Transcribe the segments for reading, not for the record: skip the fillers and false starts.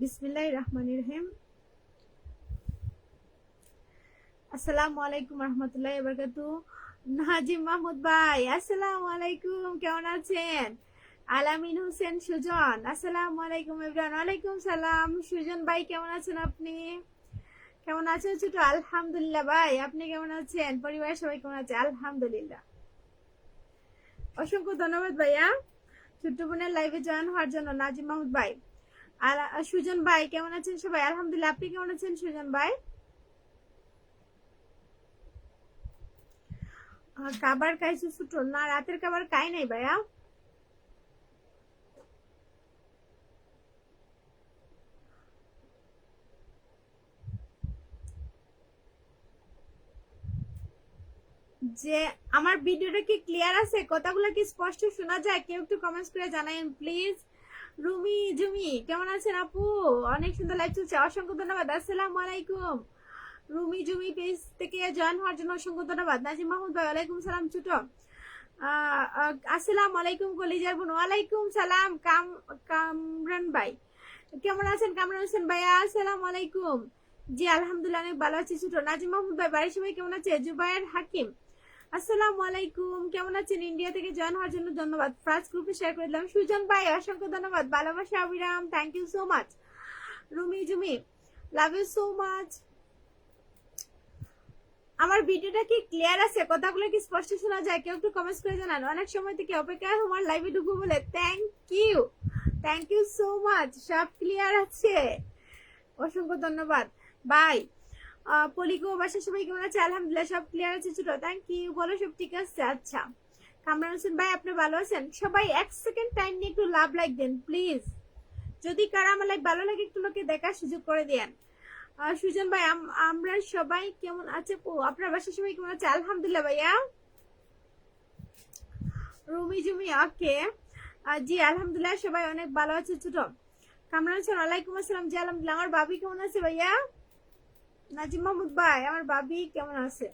বিসমিল্লাহির রহমানির রহিম। আসসালামু আলাইকুম রহমতুল্লাহি ওয়া বারাকাতুহু। নাজিম মাহমুদ ভাই আসসালামু আলাইকুম, কেমন আছেন? আলামিন হোসেন সুজন আসসালামু আলাইকুম এভরিওয়ান। ওয়ালাইকুম সালাম। সুজন ভাই কেমন আছেন আপনি? কেমন আছেন ছোট? আলহামদুলিল্লাহ ভাই, আপনি কেমন আছেন? পরিবারের সবাই কেমন আছে? আলহামদুলিল্লাহ। অসংখ্য ধন্যবাদ ভাইয়া ছোট্ট বোনের লাইভে জয়েন হওয়ার জন্য নাজিম মাহমুদ ভাই। আর সুজন ভাই কেমন আছেন সবাই? আলহামদুলিল্লাহ। আপনি কেমন আছেন সুজন ভাই? খাবার খাইছো ছোট? না, রাতের খাবার খাই নাই ভাইয়া। যে আমার ভিডিওটা কি ক্লিয়ার আছে? কথাগুলো কি স্পষ্ট শোনা যায়? কেউ একটু কমেন্টস করে জানাবেন প্লিজ। রুমি জুমি কেমন আছেন আপু? অনেক সুন্দর লাইভ চলছে, অসংখ্য ধন্যবাদ। আসসালামু আলাইকুম। রুমি জুমি পেজ থেকে জয়েন হওয়ার জন্য অসংখ্য ধন্যবাদ। নাজিম মাহমুদ ভাই ওয়ালাইকুম সালাম ছোট। আসসালামু আলাইকুম কলিজার বোন। ওয়ালাইকুম সালাম কামরান ভাই কেমন আছেন? কামরান হোসেন ভাইয়া আসসালামু আলাইকুম। জি আলহামদুলিল্লাহ অনেক ভালো আছি ছোট। নাজিম মাহমুদ ভাই বাড়ির সবাই কেমন আছে? জুবায়ের হাকিম আসসালামু আলাইকুম, কেমন আছেন? ইন্ডিয়া থেকে জয়েন হওয়ার জন্য ধন্যবাদ। ফার্স্ট গ্রুপে শেয়ার করে দিলাম। সুজন ভাই অসংখ্য ধন্যবাদ। ভালোবাসা অবিরাম, thank you so much. Rumi Jhumi love you so much. আমার ভিডিওটা কি ক্লিয়ার আছে? কথাগুলো কি স্পষ্ট শোনা যায়? কেউ একটু কমেন্টস করে জানান। অনেক সময় থেকে অপেক্ষায় আমার লাইভে ঢুকবো বলে। Thank you so much. সব ক্লিয়ার আছে, অসংখ্য ধন্যবাদ ভাই। পলিকো বাসার সবাই কেমন আছে? আলহামদুলিল্লাহ সব ক্লিয়ার আছে ছোট। Thank you. বলো সব ঠিক আছে? আচ্ছা কামরান হোসেন ভাই আপনি ভালো আছেন? সবাই 1 সেকেন্ড টাইম নিয়ে একটু লাভ লাইক দেন প্লিজ। যদি কারা আমার লাইক ভালো লাগে একটু লোকে দেখার সুযোগ করে দেন। সুজন ভাই আমরা সবাই কেমন আছে? আপনার বাসার সবাই কেমন আছে? আলহামদুলিল্লাহ ভাইয়া। রুমি জুমি ওকে। জি আলহামদুলিল্লাহ সবাই অনেক ভালো আছে ছোট। কামরান হোসেন ওয়ালাইকুম আসসালাম। জি আলহামদুলিল্লাহ। আমার ভাবি কেমন আছে ভাইয়া? নাজিম মাহমুদ ভাই আমার ভাবি কেমন আছে?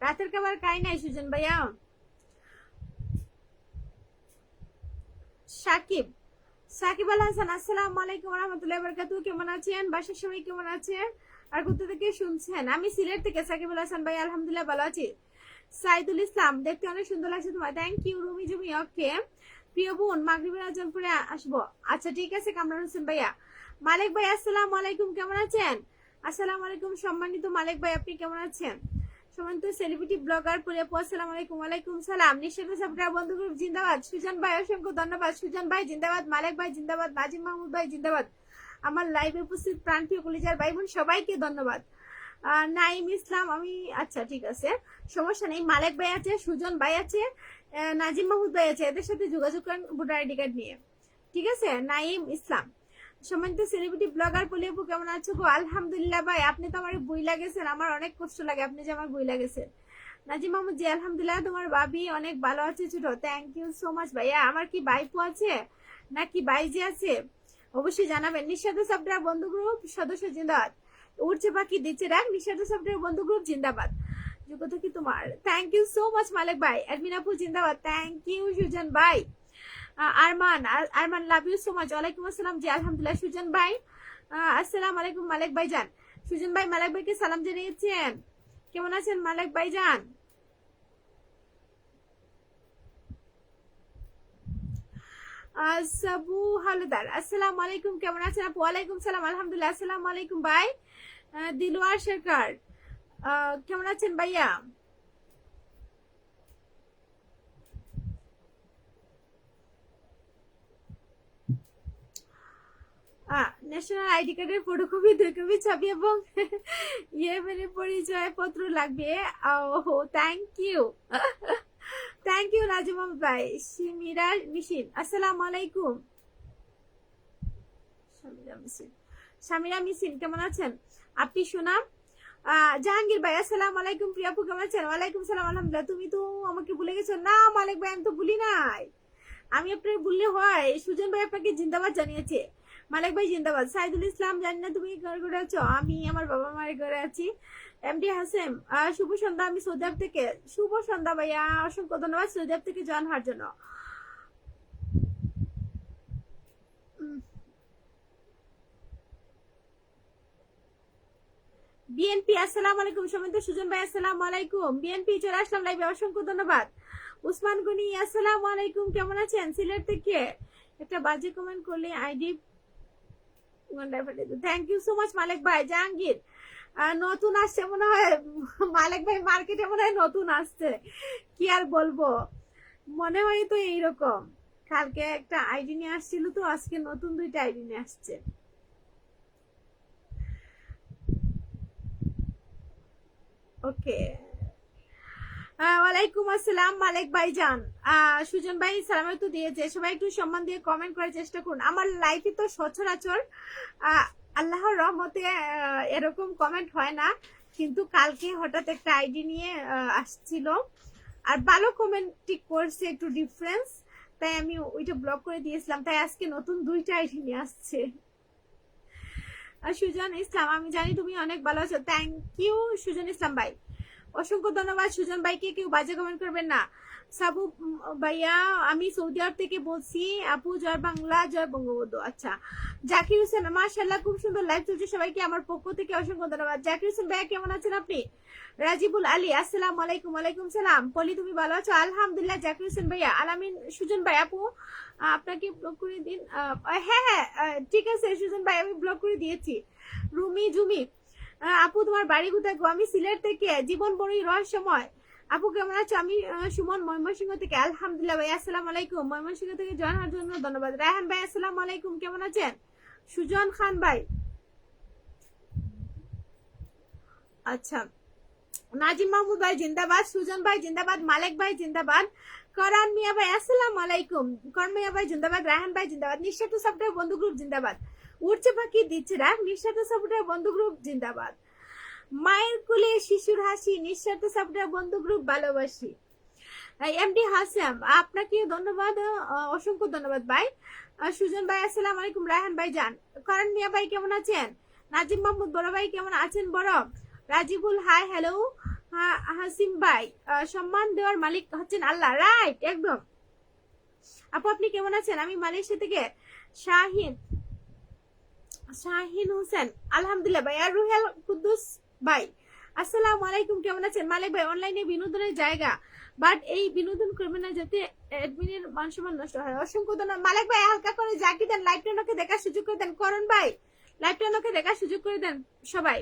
রাতের খাবার খাই নাই সুজন ভাইয়া। সাকিব সাকিব আল হাসান আসসালামু আলাইকুম রহমতুল্লাহ বরকাতুহু। কেমন আছেন? বাসার সবাই কেমন আছে? আর কোথা থেকে শুনছেন? আমি সিলেট থেকে। সাকিব আল হাসান ভাই আলহামদুলিল্লাহ ভালো আছি। সাইদুল ইসলাম দেখতে অনেক সুন্দর লাগছে তোমার। Thank you. রুমি জুমি ওকে। প্রিয় বোন মাগরিবের আজান পরে আসবো। আচ্ছা ঠিক আছে কামরান হোসেন ভাইয়া। মালিক ভাই আসসালামু আলাইকুম, কেমন আছেন? আসসালামু আলাইকুম সম্মানিত মালিক ভাই, আপনি কেমন আছেন? সম্মানিত সেলিব্রিটি ব্লগার পরিয়াপু আসসালামু আলাইকুম। ওয়ালাইকুম সালাম। নিঃস্বার্থ সাবস্ক্রাইব বন্ধু গ্রুপ জিন্দাবাদ। সুজন ভাই অসংখ্য ধন্যবাদ। সুজন ভাই জিন্দাবাদ, মালিক ভাই জিন্দাবাদ, নাজিম মাহমুদ ভাই জিন্দাবাদ। আমার লাইভে উপস্থিত প্রান্তীয় কলিজার ভাই বোন সবাইকে ধন্যবাদ। নাইম ইসলাম আমি আচ্ছা ঠিক আছে সমস্যা নেই। মালিক ভাই আছে, সুজন ভাই আছে, নাজিম মাহমুদ ভাই আছে, এদের সাথে যোগাযোগ করেন ভোটার আইডি কার্ড নিয়ে। ঠিক আছে নাইম ইসলাম। সম্মানিত সেলিব্রিটি ব্লগার পলিয়াপু কেমন আছো গো? আলহামদুলিল্লাহ ভাই। আপনি তো আমার বই লাগেছেন, আমার অনেক কষ্ট লাগে আপনি যে আমার বই লাগেছেন। নাজিম মাহমুদ জি আলহামদুলিল্লাহ। তোমার ভাবি অনেক ভালো আছে ছোট। থ্যাংক ইউ সো মাচ ভাইয়া। আমার কি বাইপু আছে নাকি বাইজি আছে অবশ্যই জানাবেন। নিঃস্বার্থ সফটওয়্যার বন্ধু গ্রুপ সদস্য জিন্দাবাদ। উড়ছে পাখি দিচ্ছে ডাক। নিঃস্বার্থ সফটওয়্যার বন্ধু গ্রুপ জিন্দাবাদ। যোগ্যতা কি তোমার? Thank you so much Malik ভাই। অ্যাডমিন আপু জিন্দাবাদ। থ্যাংক ইউ সুজন ভাই। Arman Arman love you so much. ওয়ালাইকুম আসসালাম। জি আলহামদুলিল্লাহ সুজন ভাই। আসসালামু আলাইকুম মালিক ভাই জান। সুজন ভাই মালিক ভাইকে সালাম জানিয়েছেন। কেমন আছেন মালিক ভাই জান? সাবু হালদার আসসালামু আলাইকুম, কেমন আছেন আপু? ওয়ালাইকুম সালাম আলহামদুলিল্লাহ। আসসালামু আলাইকুম ভাই। দিলওয়ার সরকার কেমন আছেন ভাইয়া? ন্যাশনাল আইডি কার্ডের ফটোকপি 2 কপি ছবি এবং মানে পরিচয় পত্র লাগবে। ও thank you. Thank you Nazim ভাই। সিমিরা মিশিন আসসালামু আলাইকুম। সামিরা মিসিন কেমন আছেন আপনি? সুনাম জাহাঙ্গীর ভাই আসসালামু আলাইকুম। প্রিয়াপু কেমন আছেন? ওয়ালাইকুম সালাম আলহামদুলিল্লাহ। তুমি তো আমাকে ভুলে গেছো? না মালিক ভাই আমি তো ভুলি নাই। আমি আপনার বললে হয়। সুজন ভাই আপনাকে জিন্দাবাদ জানিয়েছে। মালিক ভাই জিন্দাবাদ। সাইদুল ইসলাম জানি না তুমি ঘরে ঘরে আছো। আমি আমার বাবা মায়ের ঘরে আছি। এমডি হাসেম শুভ সন্ধ্যা, আমি সৌদি আরব থেকে। শুভ সন্ধ্যা ভাইয়া, অসংখ্য ধন্যবাদ সৌদি আরব থেকে জয়েন হওয়ার জন্য। বিএনপি আসসালামু আলাইকুম, সমিত সুজন ভাই আসসালামু আলাইকুম। বিএনপি চলে আসলাম লাইভে, অসংখ্য ধন্যবাদ। উসমান গনি আসসালামু আলাইকুম, কেমন আছেন? সিলেট থেকে একটা বাজে কমেন্ট করলে ID. Thank you so much Malik ভাই। জাহাঙ্গীর নতুন আসছে মনে হয় মালিক ভাই, মার্কেটে মনে হয় নতুন আসছে, কি আর বলবো, মনে হয় তো এইরকম। কালকে একটা আইডি নিয়ে আসছিল, তো আজকে নতুন দুইটা আইডি নিয়ে আসছে। ওকে, ওয়ালাইকুম আসসালাম মালিক ভাই যান। সুজন ভাই সালামে তো দিয়েছে, সবাই একটু সম্মান দিয়ে কমেন্ট করার চেষ্টা করুন। আমার লাইফে তো সচরাচর আল্লাহর রহমতে এরকম কমেন্ট হয় না, কিন্তু কালকে হঠাৎ একটা আইডি নিয়ে আসছিল, আর ভালো কমেন্ট ঠিক করছে, একটু ডিফারেন্স, তাই আমি ওইটা ব্লক করে দিয়েছিলাম, তাই আজকে নতুন দুইটা আইডি নিয়ে আসছে। সুজন ইসলাম, আমি জানি তুমি অনেক ভালো আছো। থ্যাংক ইউ সুজন ইসলাম ভাই, অসংখ্য ধন্যবাদ। সুজন ভাইকে কেউ বাজে কমেন্ট করবেন না। সাবু ভাইয়া, আমি সৌদি আরব থেকে বলছি। আপু জয় বাংলা, জয় বঙ্গবন্ধু। আচ্ছা, জাকির হোসেন মাশাআল্লাহ, খুব সুন্দর লাইভ চলছে, সবাইকে আমার পক্ষ থেকে অসংখ্য ধন্যবাদ। জাকির হোসেন ভাইয়া কেমন আছেন আপনি? রাজিবুল আলী আসসালামু আলাইকুম। ওয়ালাইকুম সালাম। পলি তুমি ভালো আছো? আলহামদুলিল্লাহ। জাকির হোসেন ভাইয়া, আলামিন সুজন ভাই, আপু আপনাকে ব্লক করে দিন। হ্যাঁ হ্যাঁ ঠিক আছে সুজন ভাই, আমি ব্লক করে দিয়েছি। রুমি জুমি, আপু তোমার বাড়ি কোথায় গো? আমি সিলেট থেকে। জীবন বড়ই রহস্যময়, আপু কেমন আছো? আমি সুমন ময়মনসিংহ থেকে। আলহামদুলিল্লাহ ভাই, আসসালামু আলাইকুম। ময়মনসিংহ থেকে জয়েন হওয়ার জন্য ধন্যবাদ। রায়হান ভাই আসসালামু আলাইকুম, কেমন আছেন? সুজন খান ভাই, আচ্ছা। নাজিম মাহমুদ ভাই জিন্দাবাদ, সুজন ভাই জিন্দাবাদ, মালিক ভাই জিন্দাবাদ, করণ মিয়া ভাই আসসালামু আলাইকুম, করণ মিয়া ভাই জিন্দাবাদ, রায়হান ভাই জিন্দাবাদ, নিঃস্বার্থ সাপোর্টার বন্ধু গ্রুপ জিন্দাবাদ, উঠছে পাখি দিচ্ছে রাখ, নিঃস্বার্থ সাপোর্টার বন্ধু গ্রুপ জিন্দাবাদ, মায়ের কোলে শিশুর হাসি, নিঃস্বার্থ সাপোর্টার বন্ধু গ্রুপ ভালোবাসি। এমডি হাসাম, আপনাকে ধন্যবাদ, অসংখ্য ধন্যবাদ ভাই। সুজন ভাই আসসালামু আলাইকুম, রায়হান ভাই যান, করণ মিয়া ভাই কেমন আছেন? নাজিম মাহমুদ বড় ভাই কেমন আছেন? বড় রাজিবুল হাই হ্যালো। হাসিম ভাই, সম্মান দেওয়ার মালিক হচ্ছেন আল্লাহ, রাইট একদম। আপু আপনি কেমন আছেন? আমি মালয়েশিয়া থেকে। শাহিন শাহিন হোসেন, আলহামদুলিল্লাহ ভাই। আর রুহেল কুদ্দুস ভাই আসসালামু আলাইকুম, কেমন আছেন? মালিক ভাই, অনলাইনে বিনোদনের জায়গা, বাট এই বিনোদন করবে না যাতে অ্যাডমিনের মান সম্মান নষ্ট হয়। অসংখ্য ধন্যবাদ মালিক ভাই, হালকা করে জাকি দেন, লাইভটা ওনাকে দেখার সুযোগ করে দেন। করণ ভাই, লাইভটা ওনাকে দেখার সুযোগ করে দেন। সবাই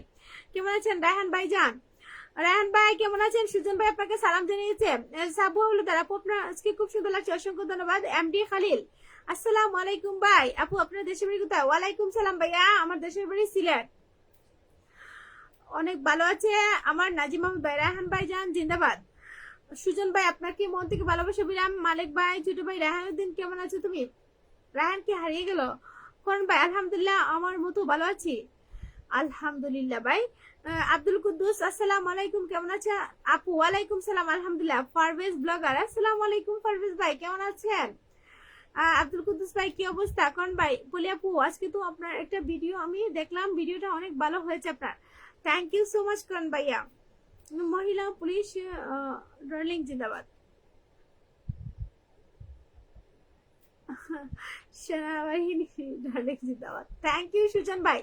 কেমন আছেন? রায়হান ভাই যান, রায়হান ভাই কেমন আছেন? সুজন ভাই আপনাকে সালাম জানিয়েছে। সাবু হলো তারা, আপু আপনার আজকে খুব সুন্দর লাগছে, অসংখ্য ধন্যবাদ। এমডি খালিল আসসালামু আলাইকুম ভাই, আপু আপনার দেশের বাড়ি কোথায়? ওয়ালাইকুম সালাম ভাইয়া, আমার দেশের বাড়ি সিলেট। অনেক ভালো আছে আমার নাজিম আহমদ ভাই। রায়হান ভাই যান জিন্দাবাদ। সুজন ভাই আপনাকে মন থেকে ভালোবাসা বিরাম। মালিক ভাই, ছোট ভাই রায়হানুদ্দিন কেমন আছো তুমি? রায়হান কি হারিয়ে গেল? করণ ভাই আলহামদুলিল্লাহ আমার মতো ভালো আছি, আলহামদুলিল্লাহ ভাই। আব্দুল কুদ্দুস আসসালামু আলাইকুম, কেমন আছে আপু? ওয়ালাইকুম সালাম, আলহামদুলিল্লাহ। পারভেজ ব্লগার আসসালামু আলাইকুম, পারভেজ ভাই কেমন আছেন? আব্দুল কুদ্দুস ভাই কি অবস্থা? কোন ভাই বলি আপু আজকে তো আপনার একটা ভিডিও আমি দেখলাম, ভিডিওটা অনেক ভালো হয়েছে আপনার, থ্যাংক ইউ সো মাচ কোন ভাইয়া। মহিলা পুলিশ ডার্লিং জিন্দাবাদ। সেনাবাহিনী ডার্লিং জিন্দাবাদ, থ্যাংক ইউ সুজন ভাই।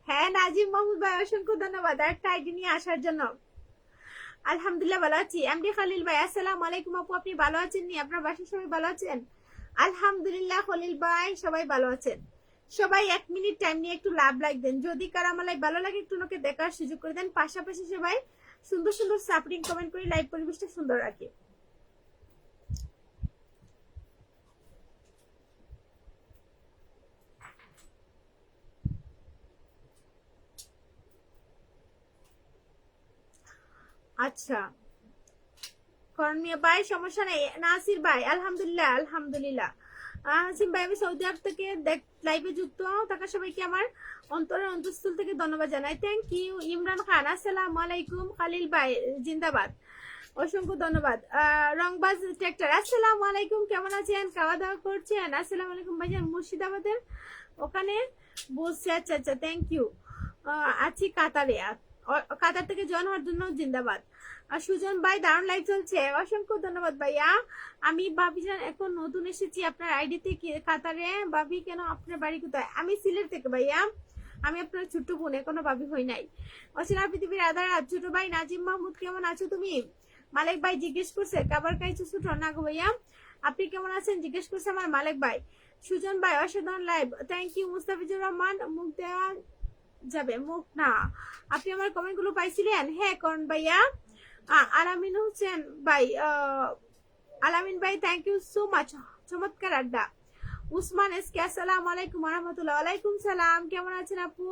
হ্যাঁ নাজিম মাহমুদ ভাই অসংখ্য ধন্যবাদ একটা আইডি নিয়ে আসার জন্য। আলহামদুলিল্লাহ ভালো আছি। এমডি খালিল ভাই আসসালামু আলাইকুম, আপু আপনি ভালো আছেন নি? আপনার বাসায় সবাই ভালো আছেন? আলহামদুলিল্লাহ খলিল ভাই সবাই ভালো আছেন। সবাই 1 মিনিট টাইম নিয়ে একটু লাভ লাইক দেন, যদি কার আমার লাইভ ভালো লাগে একটু ওনাকে দেখার সুযোগ করে দেন, পাশাপাশি সবাই সুন্দর সুন্দর সাপোর্টিং কমেন্ট করে লাইভ পরিবেশটা সুন্দর রাখে। আচ্ছা করণীয় ভাই সমস্যা নেই। নাসির ভাই আলহামদুলিল্লাহ আলহামদুলিল্লাহ। হাসিম ভাই আমি সৌদি আরব থেকে লাইভে যুক্ত থাকা সবাইকে আমার অন্তরের অন্তঃস্থল থেকে ধন্যবাদ জানাই, থ্যাংক ইউ। ইমরান খান আসসালামু আলাইকুম, খালিল ভাই জিন্দাবাদ, অসংখ্য ধন্যবাদ। রংবাজ ট্রাক্টর আসসালামু আলাইকুম, কেমন আছেন? খাওয়া দাওয়া করছেন? আসসালামু আলাইকুম ভাইজান, মুর্শিদাবাদের ওখানে বসছে, আচ্ছা আচ্ছা থ্যাংক ইউ। আছি কাতারে, কাতার থেকে জয়েন হওয়ার জন্য জিন্দাবাদ। আর সুজন ভাই দারুণ লাইভ চলছে, অসংখ্য ধন্যবাদ ভাইয়া। আমি ভাবি জান এখন নতুন এসেছি আপনার আইডি থেকে কাতারে। ভাবি কেন আপনার বাড়ি কোথায়? আমি সিলেট থেকে ভাইয়া, আমি আপনার ছোট্ট বোন, এখনো ভাবি হই নাই। অচেনা পৃথিবীর আধার ছোট ভাই নাজিম মাহমুদ কেমন আছো তুমি? মালিক ভাই জিজ্ঞেস করছে কাবার কাইছো ছোট না গো ভাইয়া, আপনি কেমন আছেন জিজ্ঞেস করছে আমার মালিক ভাই। সুজন ভাই অসাধারণ live, thank you. Mustafizur Rahman মুখ দেওয়া যাবে? মুখ না, আপনি আমার কমেন্ট গুলো পাইছিলেন? হ্যাঁ করুন ভাইয়া। আলামিন হোসেন ভাই, আলামিন ভাই থ্যাংক ইউ সো মাচ, চমৎকার আড্ডা। উসমান এসকে আসসালামু আলাইকুম রহমতুল্লাহ। ওয়ালাইকুম সালাম, কেমন আছেন আপু?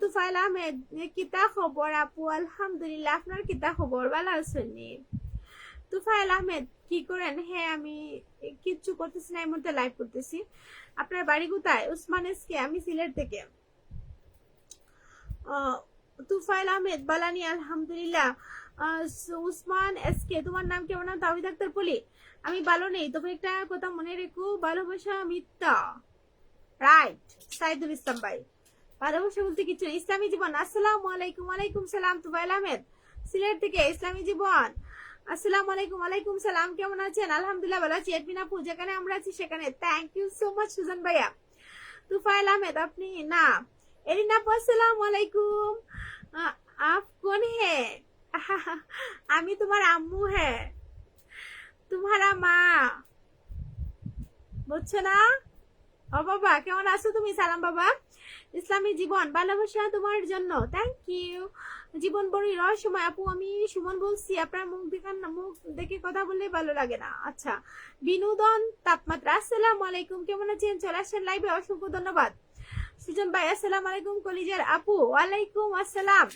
তুফাইল আহমেদ কিতা খবর আপু? আলহামদুলিল্লাহ, আপনার কিতা খবর? ভালো আছেন? তুফাইল আহমেদ কি করেন? হ্যাঁ আমি কিচ্ছু করতেছি না, এই মুহূর্তে লাইভ করতেছি। আপনার বাড়ি কোথায়? উসমান এসকে, আমি সিলেট থেকে। তুফাইল আহমেদ বালানি আলহামদুলিল্লাহ। উসমান এসকে তোমার নাম কেমন? নাম তাওহিদ আক্তার পলি। আমি ভালো নেই, তবে একটা কথা মনে রেখো, ভালোবাসা মিথ্যা। রাইট সাইদুল ইসলাম ভাই, ভালোবাসা বলতে কিছু নেই। ইসলামী জীবন আসসালামু আলাইকুম। ওয়ালাইকুম সালাম তুফাইল আহমেদ সিলেট থেকে। ইসলামী জীবন আসসালামু আলাইকুম। ওয়ালাইকুম সালাম, কেমন আছেন? আলহামদুলিল্লাহ ভালো আছি। এডমিন আপু যেখানে আমরা আছি সেখানে, thank you so much Sujon ভাইয়া। তুফাইল আহমেদ আপনি না। এরিনা আপু আসসালামু আলাইকুম। आप कौन है? আমি তোমার আম্মু, হ্যাঁ তোমারা মা, বুঝছো না? ও বাবা কেমন আছো তুমি? সালাম বাবা। ইসলামী জীবন ভালোবাসা তোমার জন্য, থ্যাংক ইউ। জীবন বড়ই রহস্যময় আপু, আমি সুমন বলছি। আপনার মুখ দেখান না, মুখ দেখে কথা বললে ভালো লাগে না। আচ্ছা বিনোদন তাপমাত্রা আসসালামু আলাইকুম, কেমন আছেন? চলে আসেন লাইভে, অসংখ্য ধন্যবাদ। সুজন ভাই আসসালামু আলাইকুম। কলিজার আপু ওয়ালাইকুম আসসালাম।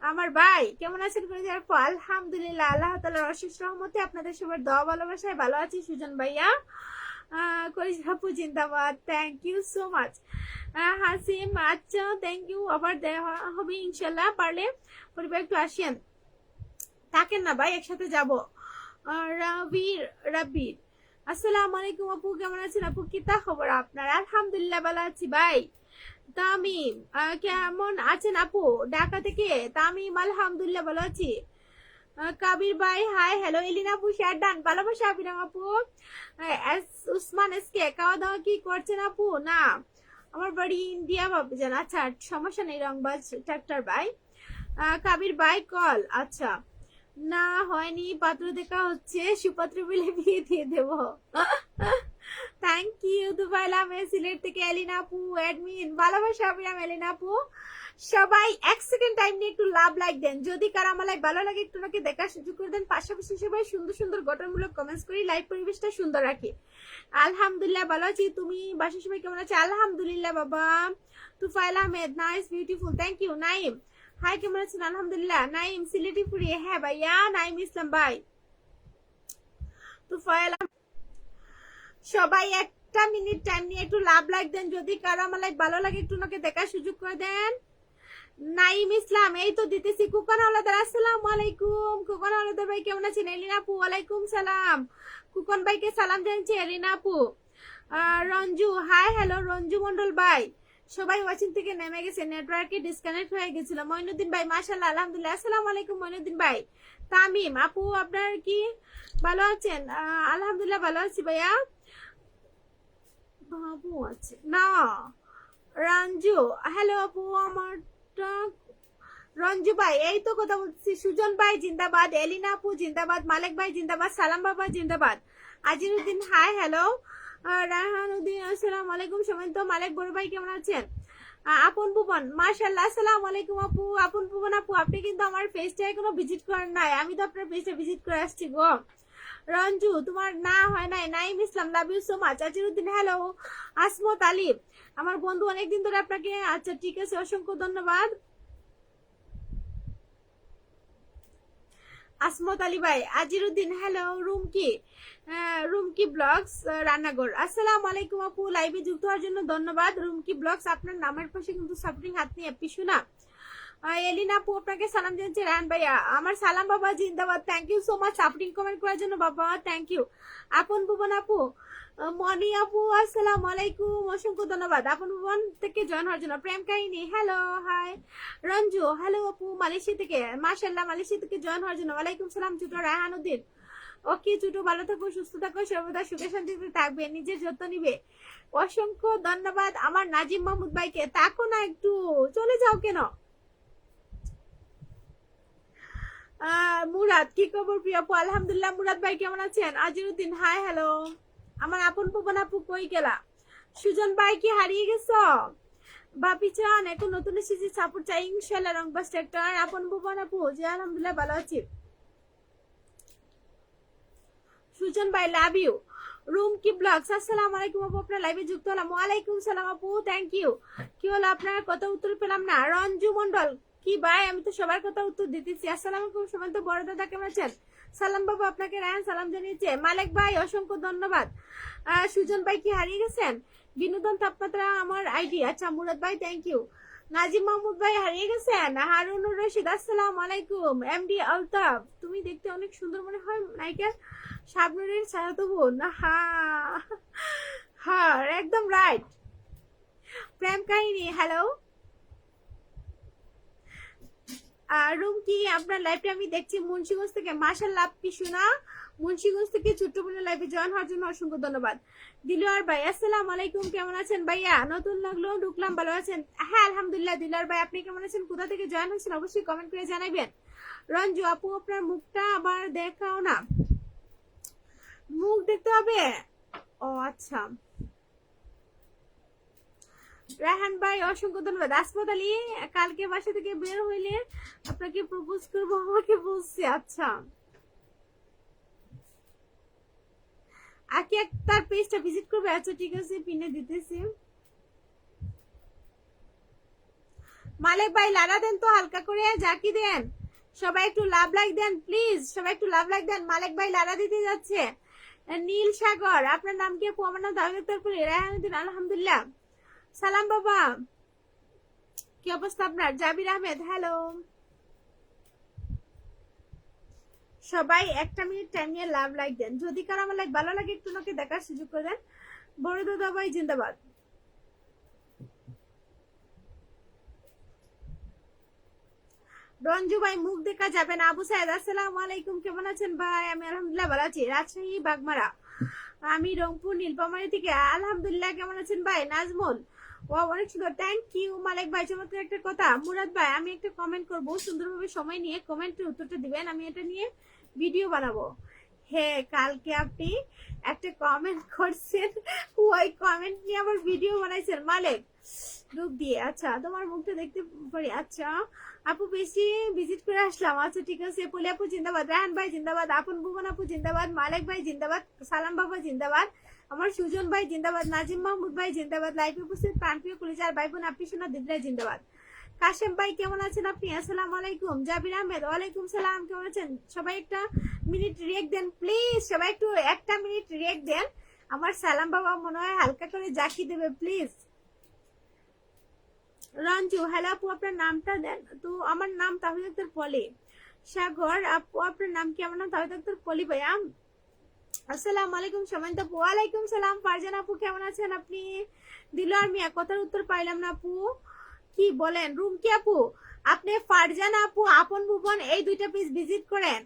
আমার ভাই কেমন আছেন? কলিজার আপু আলহামদুলিল্লাহ, আল্লাহ তাআলার অশেষ রহমতে আপনাদের সবার দোয়া ভালোবাসায় ভালো আছি। সুজন ভাইয়া কলিজার আপু জিন্দাবাদ, thank you so much. Hasim আচ্ছা থ্যাংক ইউ, আবার দেখা হবে ইনশাল্লাহ, পারলে পরিবার একটু আসেন, থাকেন না ভাই একসাথে যাব। রাবির আসসালামু আলাইকুম আপু, কেমন আছেন আপু? কিতা খবর আপনার? আলহামদুলিল্লাহ ভালো আছি ভাই। তামিম কেমন আছেন আপু? ঢাকা থেকে তামিম আলহামদুলিল্লাহ ভালো আছি। কাবির ভাই হাই হ্যালো। এলিনা আপু শেয়ার ডান, ভালোবাসা আবিরাম আপু। উসমান এসকে খাওয়া দাওয়া কি করছেন আপু? না আমার বাড়ি ইন্ডিয়া ভাবি জান। আচ্ছা সমস্যা নেই, রংবাজ ট্রাক্টর ভাই। কাবির ভাই কল, আচ্ছা না হয়নি, পাত্র দেখা হচ্ছে, সুপাত্র মিলে বিয়ে দিয়ে দেব। থ্যাংক ইউ দুবাইল আহমেদ সিলেট থেকে। এলিনা আপু অ্যাডমিন, ভালোবাসা আবিরাম। এলিনা আপু সবাই এক সেকেন্ড টাইম নিয়ে একটু লাভ লাইক দেন, যদি কারো আমার লাইক ভালো লাগে একটু নাকি দেখার সুযোগ করে দেন। পাশাপাশি সবাই সুন্দর সুন্দর গঠনমূলক কমেন্টস করি, লাইভ পরিবেশটা সুন্দর রাখি। আলহামদুলিল্লাহ ভালো আছি, তুমি বাসার সবাই কেমন আছে? আলহামদুলিল্লাহ বাবা। Tufail Ahmed nice beautiful, thank you. Naim hi কেমন আছেন? আলহামদুলিল্লাহ। নাইম সিলেটি ফুরি, হ্যাঁ ভাইয়া নাইম ইসলাম ভাই। তুফাইল সবাই একটা মিনিট টাইম নিয়ে একটু লাভ লাইক দেন, যদি কারো আমার লাইক ভালো লাগে একটু নাকি দেখার সুযোগ করে দেন। নাইম ইসলাম এই তো দিতেছি। কুকন আলাদার আসসালামু আলাইকুম। কুকন আলাদার ভাই কেমন আছেন? এলিনা আপু ওয়ালাইকুম সালাম। কুকন ভাইকে সালাম জানাচ্ছি। এলিনা আপু রঞ্জু হাই হ্যালো। রঞ্জু মন্ডল ভাই সবাই ওয়াচিং থেকে নেমে গেছে, নেটওয়ার্কে ডিসকানেক্ট হয়ে গেছিল। মইনুদ্দিন ভাই মাশাআল্লাহ আলহামদুলিল্লাহ, আসসালামু আলাইকুম মইনুদ্দিন ভাই। তামিম আপু আপনার কি ভালো আছেন? আলহামদুলিল্লাহ ভালো আছি ভাইয়া। বাবু আছে না রঞ্জু হ্যালো আপু আমারটা। রঞ্জু ভাই এই তো কথা বলছি। সুজন ভাই জিন্দাবাদ। এলিনা আপু জিন্দাবাদ। মালিক ভাই জিন্দাবাদ। সালাম বাবা জিন্দাবাদ। আজিরুদ্দিন হাই হ্যালো। রায়হানুদ্দিন আসসালামু আলাইকুম। সমিত মালিক বড় ভাই কেমন আছেন? আপন ভুবন মাশাআল্লাহ আসসালামু আলাইকুম আপু। আপন ভুবন আপু আপনি কিন্তু আমার পেজটা এখনো ভিজিট করেন নাই, আমি তো আপনার পেজটা ভিজিট করে আসছি গো। রঞ্জু তোমার না হয় নাই। Naim Islam love you so much. Aziruddin hello. Asmat Ali আমার বন্ধু অনেকদিন ধরে আপনাকে, আচ্ছা ঠিক আছে অসংখ্য ধন্যবাদ। আসমত আলী ভাই। আজিরুদ্দিন হ্যালো। রুমকি রুমকি ব্লগস রান্নাঘর আসসালামু আলাইকুম আপু, লাইভে যুক্ত হওয়ার জন্য ধন্যবাদ। রুমকি ব্লগস আপনার নামের পাশে কিন্তু সাপোর্টিং হাত নিয়ে পিছু না। এলিনা আপু আপনাকে সালাম জানাচ্ছি। রায়হান ভাইয়া আমার সালাম বাবা জিন্দাবাদ। Thank you so much supporting comment করার জন্য বাবা, থ্যাংক ইউ। আপন ভুবন আপু, মনি আপু আসসালামু আলাইকুম, অসংখ্য ধন্যবাদ আপন ভুবন থেকে জয়েন হওয়ার জন্য। প্রেম কাহিনী হ্যালো হাই। রঞ্জু হ্যালো আপু মালয়েশিয়া থেকে, মাশাআল্লাহ মালয়েশিয়া থেকে জয়েন হওয়ার জন্য। ওয়ালাইকুম সালাম ছোট রায়হান উদ্দিন। ওকে ছোট, ভালো থাকো সুস্থ থাকো সর্বদা সুখে শান্তিতে থাকবে, নিজের যত্ন নিবে। অসংখ্য ধন্যবাদ আমার নাজিম মাহমুদ ভাইকে। তাকো না একটু, চলে যাও কেন? মুরাদ কি খবর প্রিয় আপু? আলহামদুলিল্লাহ। মুরাদ ভাই কেমন আছেন? আজিরুদ্দিন হাই হ্যালো। আমার আপন পবন আপু কই গেলা? সুজন ভাই কি হারিয়ে গেছো? বাপি চান এখন নতুন এসেছি, সাপোর্ট চাই ইনশাআল্লাহ। রংবাস ট্রাক্টর আপন পবন আপু জি আলহামদুলিল্লাহ ভালো আছি। সুজন ভাই লাভ ইউ। রুম কি ব্লগস আসসালামু আলাইকুম আপু, আপনার লাইভে যুক্ত হলাম। ওয়ালাইকুম সালাম আপু, থ্যাংক ইউ। কি হলো আপনার কথা উত্তর পেলাম না। রঞ্জু মন্ডল কি ভাই, আমি তো সবার কথা উত্তর দিতেছি। আসসালামু আলাইকুম সবাই, তো বড় দাদা কেমন আছেন? সালাম বাবু আপনাকে রায়হান সালাম জানিয়েছে। মালিক ভাই অসংখ্য ধন্যবাদ। সুজন ভাই কি হারিয়ে গেছেন? বিনোদন তাপমাত্রা আমার আইডি। আচ্ছা মুরাদ ভাই থ্যাংক ইউ। নাজিম মাহমুদ ভাই হারিয়ে গেছেন। হারুনুর রশিদ আসসালামু আলাইকুম। এমডি আলতাফ তুমি দেখতে অনেক সুন্দর মনে হয় নায়িকা শাবনুরের ছায়াতো বোন। হ্যাঁ একদম রাইট। প্রেম কাহিনী হ্যালো। রুম কি আপনার লাইভটা আমি দেখছি মুন্সিগঞ্জ থেকে। মাশাআল্লাহ আপনি শোনা মুন্সিগঞ্জ থেকে ছোট্ট বোনের লাইভে জয়েন হওয়ার জন্য অসংখ্য ধন্যবাদ। দিলওয়ার ভাই আসসালামু আলাইকুম, কেমন আছেন ভাইয়া? নতুন লাগলো ঢুকলাম, ভালো আছেন? হ্যাঁ আলহামদুলিল্লাহ। দিলওয়ার ভাই আপনি কেমন আছেন? কোথা থেকে জয়েন হয়েছেন অবশ্যই কমেন্ট করে জানাবেন। রঞ্জু আপু আপনার মুখটা আবার দেখাও না। মুখ দেখতে হবে? ও আচ্ছা। রায়হান ভাই অসংখ্য ধন্যবাদ। আসমত আলী কালকে বাসা থেকে বের হইলে আপনাকে প্রপোজ করবো আমাকে বলছে। আচ্ছা আকি তার পেজটা ভিজিট করবে। আচ্ছা ঠিক আছে পিনে দিতেছি। মালিক ভাই লারা দেন তো হালকা করে, জাকি দেন। সবাই একটু লাভ লাইক দেন প্লিজ, সবাই একটু লাভ লাইক দেন। মালিক ভাই লারা দিতে যাচ্ছে। নীল সাগর আপনার নাম কি? আমার নাম দাওয়াত করে রায়হানুদ্দিন আলহামদুলিল্লাহ। সালাম বাবা কি অবস্থা আপনার? জাবির আহমেদ হ্যালো। সবাই একটা মিনিট টাইম নিয়ে লাভ লাইক দেন। যদি কারো আমার লাইক ভালো লাগে একটু নাকি দেখার সুযোগ করে দেন। বড় দাদা ভাই জিন্দাবাদ। রঞ্জু ভাই মুখ দেখা যাবে না। আবু সাইদ আসসালামু আলাইকুম, কেমন আছেন ভাই? আমি আলহামদুলিল্লাহ ভালো আছি। রাজশাহী বাগমারা, আমি রংপুর নীলপামারি থেকে। আলহামদুলিল্লাহ কেমন আছেন ভাই? নাজমুল ও অনেক সুন্দর, থ্যাংক ইউ। মালিক ভাই চমৎকার একটা কথা। মুরাদ ভাই আমি একটা কমেন্ট করব, সুন্দরভাবে সময় নিয়ে কমেন্টের উত্তরটা দিবেন, আমি এটা নিয়ে ভিডিও বানাবো। হ্যাঁ কালকে আপনি একটা কমেন্ট করছেন, ওই কমেন্ট নিয়ে আবার ভিডিও বানাইছেন মালিক রূপ দিয়ে। আচ্ছা তোমার মুখটা দেখতে পারি। আচ্ছা আপু বেশি ভিজিট করে আসলাম। আচ্ছা ঠিক আছে। পলি আপু জিন্দাবাদ, রায়হান ভাই জিন্দাবাদ, আপন ভুবন আপু জিন্দাবাদ, মালিক ভাই জিন্দাবাদ, সালাম বাবা জিন্দাবাদ, আমার সুজন ভাই জিন্দাবাদ, নাজিম মাহমুদ ভাই জিন্দাবাদ, লাইফে উপস্থিত প্রাণপ্রিয় কলিজার ভাই বোন আপনি শোনা দিদিরা জিন্দাবাদ। কাশেম ভাই কেমন আছেন আপনি? আসসালামু আলাইকুম। জাবির আহমেদ ওয়ালাইকুম সালাম, কেমন আছেন? সবাই একটা মিনিট রিয়েক্ট দেন প্লিজ, সবাই একটু একটা মিনিট রিয়েক্ট দেন। আমার সালাম বাবা মনে হয় হালকা করে জাকি দেবে প্লিজ। রঞ্জু হ্যালো আপু আপনার নামটা দেন তো। আমার নাম তাহিদ আক্তার পলি। সাগর আপু আপনার নাম কি? আমার নাম তাহিদ আক্তার পলি ভাইয়া। আসসালামু আলাইকুম সমান্ত আপু। ওয়ালাইকুম সালাম। ফারজান আপু কেমন আছেন আপনি? দিলওয়ার মিয়া কথার উত্তর পাইলাম না আপু, কি বলেন? রুম কি আপু আপনি ফারজান আপু আপন ভুবন এই দুইটা পেজ ভিজিট করেন।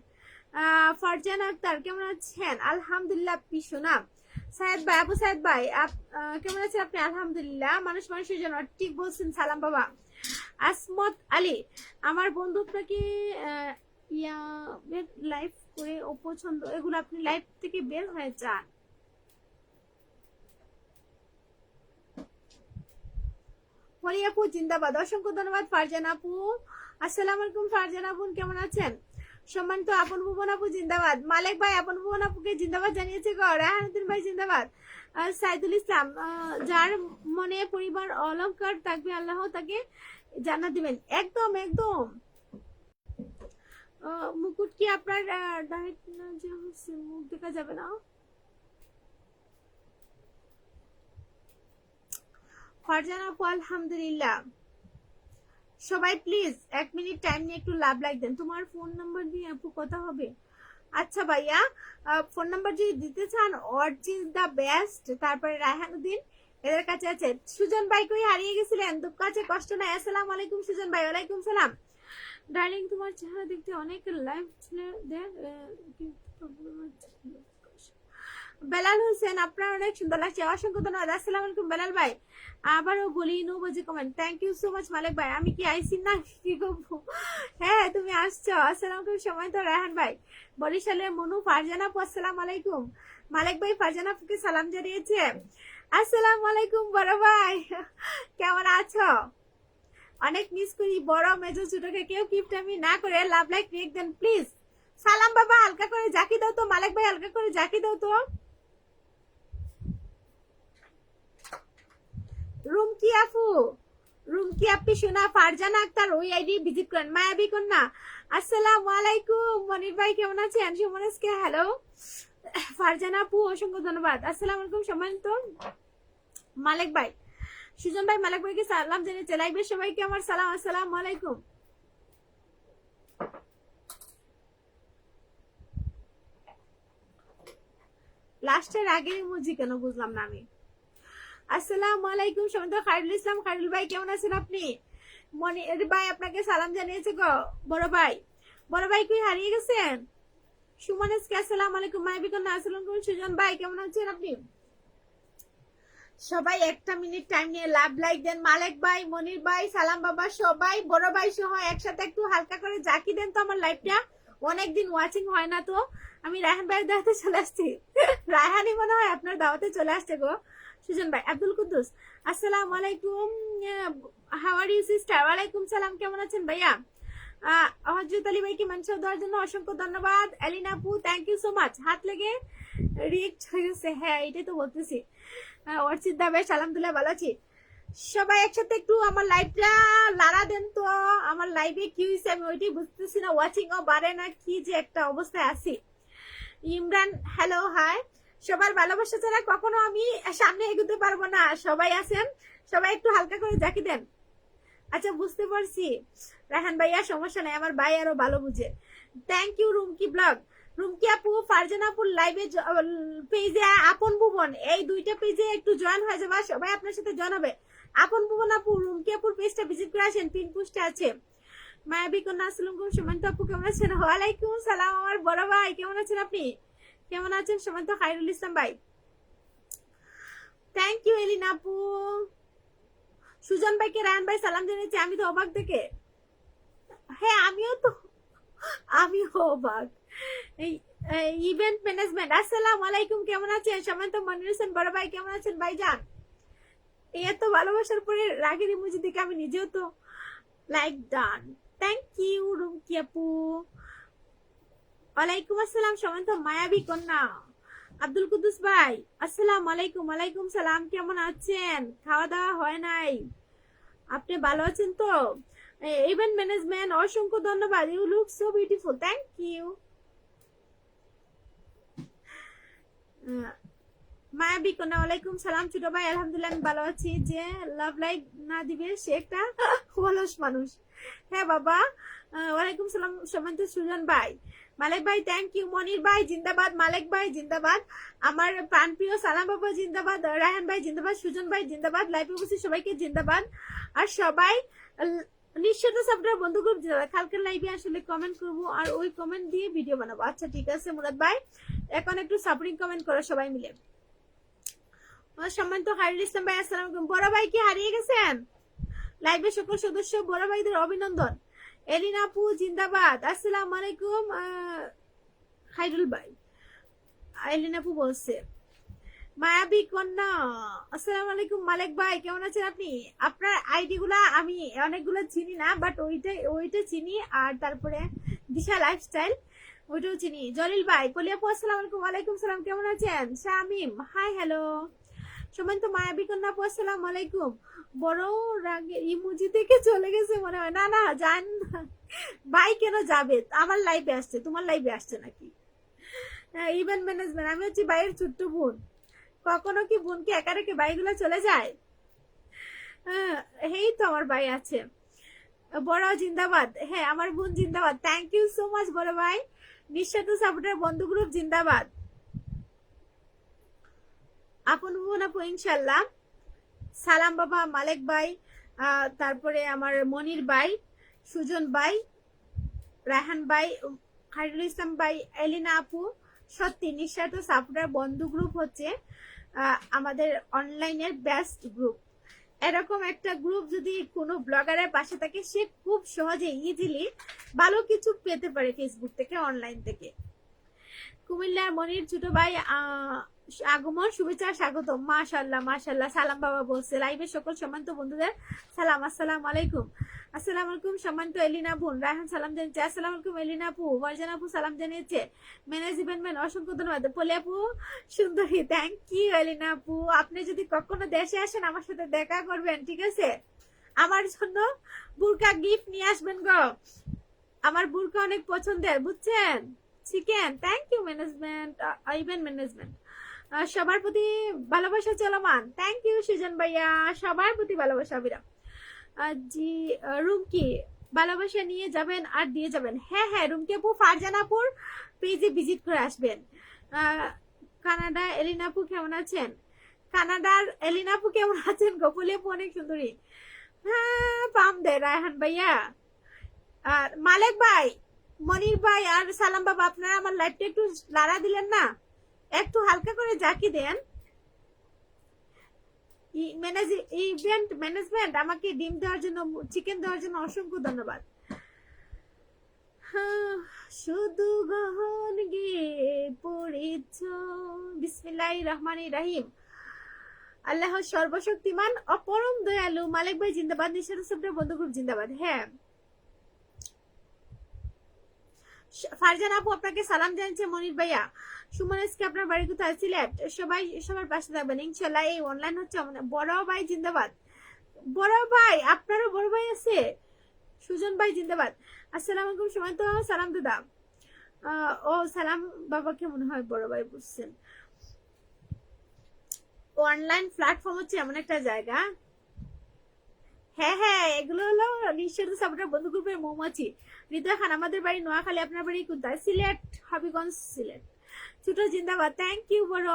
ফারজান আক্তার কেমন আছেন? আলহামদুলিল্লাহ পিসুনা। সায়েদ ভাই আবু সায়েদ ভাই কেমন আছেন আপনি? আলহামদুলিল্লাহ। মানুষ মানুষের জন্য ঠিক বলছেন সালাম বাবা। আসমত আলী আমার বন্ধু আপনাকে ইয়া লাইভ করে অপছন্দ, এগুলো আপনি লাইভ থেকে বের হয়ে যান। পলি আপু জিন্দাবাদ, অসংখ্য ধন্যবাদ ফারজান আপু। আসসালামু আলাইকুম ফারজান আপু কেমন আছেন? সম্মানিত আপন ভুবন আপু জিন্দাবাদ। মালিক ভাই আপন ভুবন আপুকে জিন্দাবাদ জানিয়েছে গো। রায়হানুদ্দিন ভাই জিন্দাবাদ। সাইদুল ইসলাম যার মনে পরিবার অলংকার থাকবে আল্লাহ তাকে জান্নাত দিবেন। একদম একদম। মুকুট কি আপনার ডায়েট না যে হচ্ছে মুখ দেখা যাবে না? ফারজান আপু আলহামদুলিল্লাহ। সবাই প্লিজ 1 মিনিট টাইম নিয়ে একটু লাভ লাইক দেন। তোমার ফোন নাম্বার দিয়ে আপু কথা হবে? আচ্ছা ভাইয়া, ফোন নাম্বার যদি দিতে চান, অরিজিন দা বেস্ট, তারপরে রায়হানুদ্দিন, এদের কাছে আছে। সুজন ভাই কই হারিয়ে গেছিলেন? দুঃখ আছে, কষ্ট নাই। আসসালামু আলাইকুম সুজন ভাই। ওয়ালাইকুম সালাম। ডার্লিং তোমার চেহারা দেখতে অনেক লাইভ বেলাল হোসেন, আপনার অনেক সুন্দর লাগছে, অসংখ্য ধন্যবাদ। আসসালামু আলাইকুম বেলাল ভাই। আবারও বলি নো বাজে comment, thank you so much Malik ভাই। আমি কি আইসি না কি করবো? হ্যাঁ তুমি আসছো। আসসালামু আলাইকুম সময় তো রায়হান ভাই। বরিশালের মনু ফারজানা আপু, আসসালামু আলাইকুম। মালিক ভাই ফারজানা আপুকে সালাম জানিয়েছে। আসসালামু আলাইকুম বড় ভাই, কেমন আছো? অনেক মিস করি বড় মেজো ছোটকে। কেউ কিপটামি না করে লাভ লাইক রেক দেন প্লিজ। সালাম বাবা, হালকা করে জাকি দাও তো। মালিক ভাই হালকা করে জাকি দাও তো। রুমকি আপু, রুমকি আপনি শোনা, ফারজানা আক্তার ওই আইডি ভিজিট করেন। মায়াবী কন্যা, আসসালামু আলাইকুম। মনির ভাই কেমন আছেন? সুমনসকে হ্যালো। ফারজানা আপু অসংখ্য ধন্যবাদ। আসসালামু আলাইকুম সম্মানিত মালিক ভাই। সুজন ভাই মালিক ভাইকে সালাম জানিয়েছে। লাইভের সবাইকে আমার সালাম, আসসালামু আলাইকুম। লাস্টের আগের ইমোজি কেন বুঝলাম না আমি। আসসালামু আলাইকুম সম্মানিত খায়রুল ইসলাম, খায়রুল ভাই কেমন আছেন আপনি? মনির ভাই আপনাকে সালাম জানিয়েছে গো বড় ভাই। বড় ভাই কি হারিয়ে গেছেন? সুমনসকে আসসালামু আলাইকুম। মায়াবী কন্যা, আসসালামু আলাইকুম। সুজন ভাই কেমন আছেন আপনি? সবাই 1 মিনিট টাইম নিয়ে লাভ লাইক দেন। মালিক ভাই, মনির ভাই, সালাম বাবা, সবাই বড় ভাই সহ একসাথে একটু হালকা করে জাকি দেন তো আমার লাইভটা। অনেকদিন ওয়াচিং হয় না তো। আমি রায়হান ভাইয়ের দাওয়াতে চলে আসছি। রায়হানই মনে হয় আপনার দাওয়াতে চলে আসছে গো। সুজন ভাই, আব্দুল কুদ্দুস, আসসালামু আলাইকুম। How are you sister? ওয়ালাইকুম সালাম, কেমন আছেন ভাইয়া? হজরত আলী ভাইকে মঞ্চ দেওয়ার জন্য অসংখ্য ধন্যবাদ। এলিনা আপু থ্যাংক ইউ সো মাচ। হাত লেগে রিয়েক্ট হয়ে গেছে। হ্যাঁ এটাই তো বলতেছি। অর্চিত দা বেশ আলহামদুলিল্লাহ ভালো আছি। সবাই একসাথে একটু আমার লাইভটা লাড়া দেন তো। আমার লাইভে কি হয়েছে আমি ওইটাই বুঝতেছি না। ওয়াচিং ও বাড়ে না, কি যে একটা অবস্থায় আছি। Imran hello hi. সবার ভালোবাসা ছাড়া কখনো আমি সামনে এগোতে পারবো না। সবাই আছেন, সবাই একটু হালকা করে জাকি দেন। আচ্ছা বুঝতে পারছি রায়হান ভাইয়া, সমস্যা নাই, আমার ভাই আরো ভালো বুঝে। Thank you Rumki blog. Rumki আপু, ফারজানা আপুর লাইভে পেজে আপন ভুবন, এই দুইটা পেজে একটু জয়েন হয়ে যাবে। সবাই আপনার সাথে জয়েন হবে। আপন ভুবন আপু, রুমকি আপুর পেজটা ভিজিট করে আসেন, পিন পোস্টে আছে। মায়াবী কন্যা, আসসালামু সুমন্ত আপু কেমন আছেন? ওয়ালাইকুম সালাম আমার বড় ভাই, কেমন আছেন আপনি? কেমন আছেন সুমন্ত? খায়রুল ইসলাম ভাই, থ্যাংক ইউ। এলিনা আপু, সুজন ভাইকে রায়হান ভাই সালাম জানিয়েছে। আমি তো অবাক দেখে। হ্যাঁ আমিও অবাক। ইভেন্ট ম্যানেজমেন্ট, আসসালামু আলাইকুম, কেমন আছেন? সমান তো মনির হোসেন বড় ভাই কেমন আছেন ভাইজান? এত ভালোবাসার পরে রাগের ইমোজি দেখে আমি নিজেও তো like done. Thank you Rumki আপু। ওয়ালাইকুম আসসালাম সমান তো মায়াবী কন্যা। আব্দুল কুদ্দুস ভাই আসসালামু আলাইকুম। ওয়ালাইকুম সালাম, কেমন আছেন? খাওয়া দাওয়া হয় নাই? আপনি ভালো আছেন তো? ইভেন্ট ম্যানেজমেন্ট অসংখ্য ধন্যবাদ। You look so beautiful, thank you. মায়াবী কন্যা, ওয়ালাইকুম সালাম ছোট ভাই, আলহামদুলিল্লাহ আমি ভালো আছি। যে লাভ লাইক না দিবে সে একটা অলস মানুষ। হ্যাঁ বাবা। ওয়ালাইকুম সালাম সম্মানিত সুজন ভাই। মালিক ভাই থ্যাংক ইউ। মনির ভাই জিন্দাবাদ, মালিক ভাই জিন্দাবাদ, আমার প্রাণপ্রিয় সালাম বাবা জিন্দাবাদ, রায়হান ভাই জিন্দাবাদ, সুজন ভাই জিন্দাবাদ, লাইভে উপস্থিত সবাইকে জিন্দাবাদ। আর সবাই নিশ্চয়তা সাবটার বন্ধু গ্রুপ জিন্দাবাদ। কালকের লাইভে আসলে কমেন্ট করবো আর ওই কমেন্ট দিয়ে ভিডিও বানাবো। আচ্ছা ঠিক আছে মুরাদ ভাই, এখন একটু সাপোর্টিং কমেন্ট করো সবাই মিলে। সম্মানিত খায়রুল ইসলাম ভাই আসসালামু আলাইকুম। বড় ভাই কি হারিয়ে গেছেন? লাইভের সকল সদস্য বড় ভাইদের অভিনন্দন। এলিনা আপু জিন্দাবাদ, আসসালামু আলাইকুম। খায়রুল ভাই, এলিনা আপু বলছে। মায়াবী কন্যা, আসসালামু আলাইকুম। মালিক ভাই কেমন আছেন আপনি? আপনার আইডি গুলা আমি অনেকগুলো চিনি না, বাট ওইটা চিনি। আর তারপরে দিশা লাইফস্টাইল ওইটাও চিনি। জলিল ভাই, পলি আপু আসসালামু আলাইকুম। ওয়ালাইকুম সালাম, কেমন আছেন? Shamim hi hello. সম্মানিত মায়াবী কন্যা আপু আসসালামু আলাইকুম। বড় রাগে ইমোজি থেকে চলে গেছে মনে হয়। না না জান ভাই কেন যাবে? আমার লাইভে আসছে, তোমার লাইভে আসছে নাকি? ইভেন্ট ম্যানেজমেন্ট, আমি হচ্ছি ভাইয়ের ছোট্ট বোন। কখনো কি বোনকে একা রেখে ভাইগুলো চলে যায়? এই তো আমার ভাই আছে। বড় জিন্দাবাদ, হ্যাঁ আমার বোন জিন্দাবাদ, থ্যাংক ইউ সো মাচ বড় ভাই। নিঃস্বার্থ সাপোর্টার বন্ধু গ্রুপ জিন্দাবাদ। আপন বোন আপু ইনশাল্লাহ। সালাম বাবা, মালেক ভাই, তারপরে আমার মনির ভাই, সুজন ভাই, রায়হান ভাই, খায়রুল ইসলাম ভাই, এলিনা আপু, সত্যি নিঃস্বার্থ সাপোর্টার বন্ধু গ্রুপ হচ্ছে আমাদের অনলাইনের বেস্ট গ্রুপ। এরকম একটা গ্রুপ যদি কোনো ব্লগারের পাশে থাকে, সে খুব সহজে ইজিলি ভালো কিছু পেতে পারে ফেসবুক থেকে, অনলাইন থেকে। কুমিল্লার মনির ছোট ভাই আগমন, শুভেচ্ছা, স্বাগত। মাশাল্লাহ মাশাল্লাহ। সালাম বাবা বলছে লাইভের সকল সম্মানিত বন্ধুদের সালাম, আসসালামু আলাইকুম। আসসালামু আলাইকুম সম্মানিত এলিনা বোন। রায়হান সালাম জানিয়েছে, আসসালামু আলাইকুম এলিনা আপু। মার্জানা আপু সালাম জানিয়েছে। ম্যানেজ ইভেন্ট ম্যান অসংখ্য ধন্যবাদ। পলি আপু সুন্দরী, থ্যাংক ইউ এলিনা আপু। আপনি যদি কখনো দেশে আসেন আমার সাথে দেখা করবেন, ঠিক আছে? আমার জন্য বুরকা গিফট নিয়ে আসবেন গো, আমার বুরকা অনেক পছন্দের, বুঝছেন? Chicken, thank you management, event management. সবার প্রতি ভালোবাসা চলমান, থ্যাংক ইউ সুজন ভাইয়া। সবার প্রতি ভালোবাসা বিরাম। জি রুমকি, ভালোবাসা নিয়ে যাবেন আর দিয়ে যাবেন। হ্যাঁ হ্যাঁ রুমকি আপু ফারজানাপুর পেজে ভিজিট করে আসবেন। কানাডা এলিনাপু কেমন আছেন? কানাডার এলিনাপু কেমন আছেন? গোপলি আপু অনেক সুন্দরী। হ্যাঁ পাম দে রায়হান ভাইয়া। আর মালেক ভাই, মনির ভাই আর সালাম বাবা, আপনারা আমার লাইভটা একটু লাড়া দিলেন না? একটু হালকা করে জাকি দেন। ইভেন্ট ম্যানেজমেন্ট আমাকে ডিম দেওয়ার জন্য, চিকেন দেওয়ার জন্য অসংখ্য ধন্যবাদ। শুধু গহন গিয়ে পড়েছ। বিসমিল্লাহির রহমানির রহিম। আল্লাহ সর্বশক্তিমান অপরম দয়ালু। মালিক ভাই জিন্দাবাদ। নিঃস্বার্থ সাপোর্টার বন্ধু গ্রুপ জিন্দাবাদ। হ্যাঁ ফারজান আপু আপনাকে সালাম জানাচ্ছে। মনির ভাইয়া, সুমন এসকে আপনার বাড়ি কোথায়? সিলেট। সবাই সবার পাশে থাকবেন ইনশাল্লাহ। এই অনলাইন হচ্ছে বড় ভাই জিন্দাবাদ। বড় ভাই, আপনারও বড় ভাই আছে? সুজন ভাই জিন্দাবাদ। আসসালামু আলাইকুম সময় তো সালাম দাদা। ও সালাম বাবাকে মনে হয় বড় ভাই বুঝছেন। অনলাইন প্ল্যাটফর্ম হচ্ছে এমন একটা জায়গা। হ্যাঁ হ্যাঁ এগুলো হলো নিঃস্বার্থ সাপোর্টার বন্ধু গ্রুপের মৌমাছি। হৃদয় খান, আমাদের বাড়ি নোয়াখালী, আপনার বাড়ি কোথায়? সিলেট, হবিগঞ্জ সিলেট। ছোট জিন্দাবাদ, থ্যাংক ইউ বড়।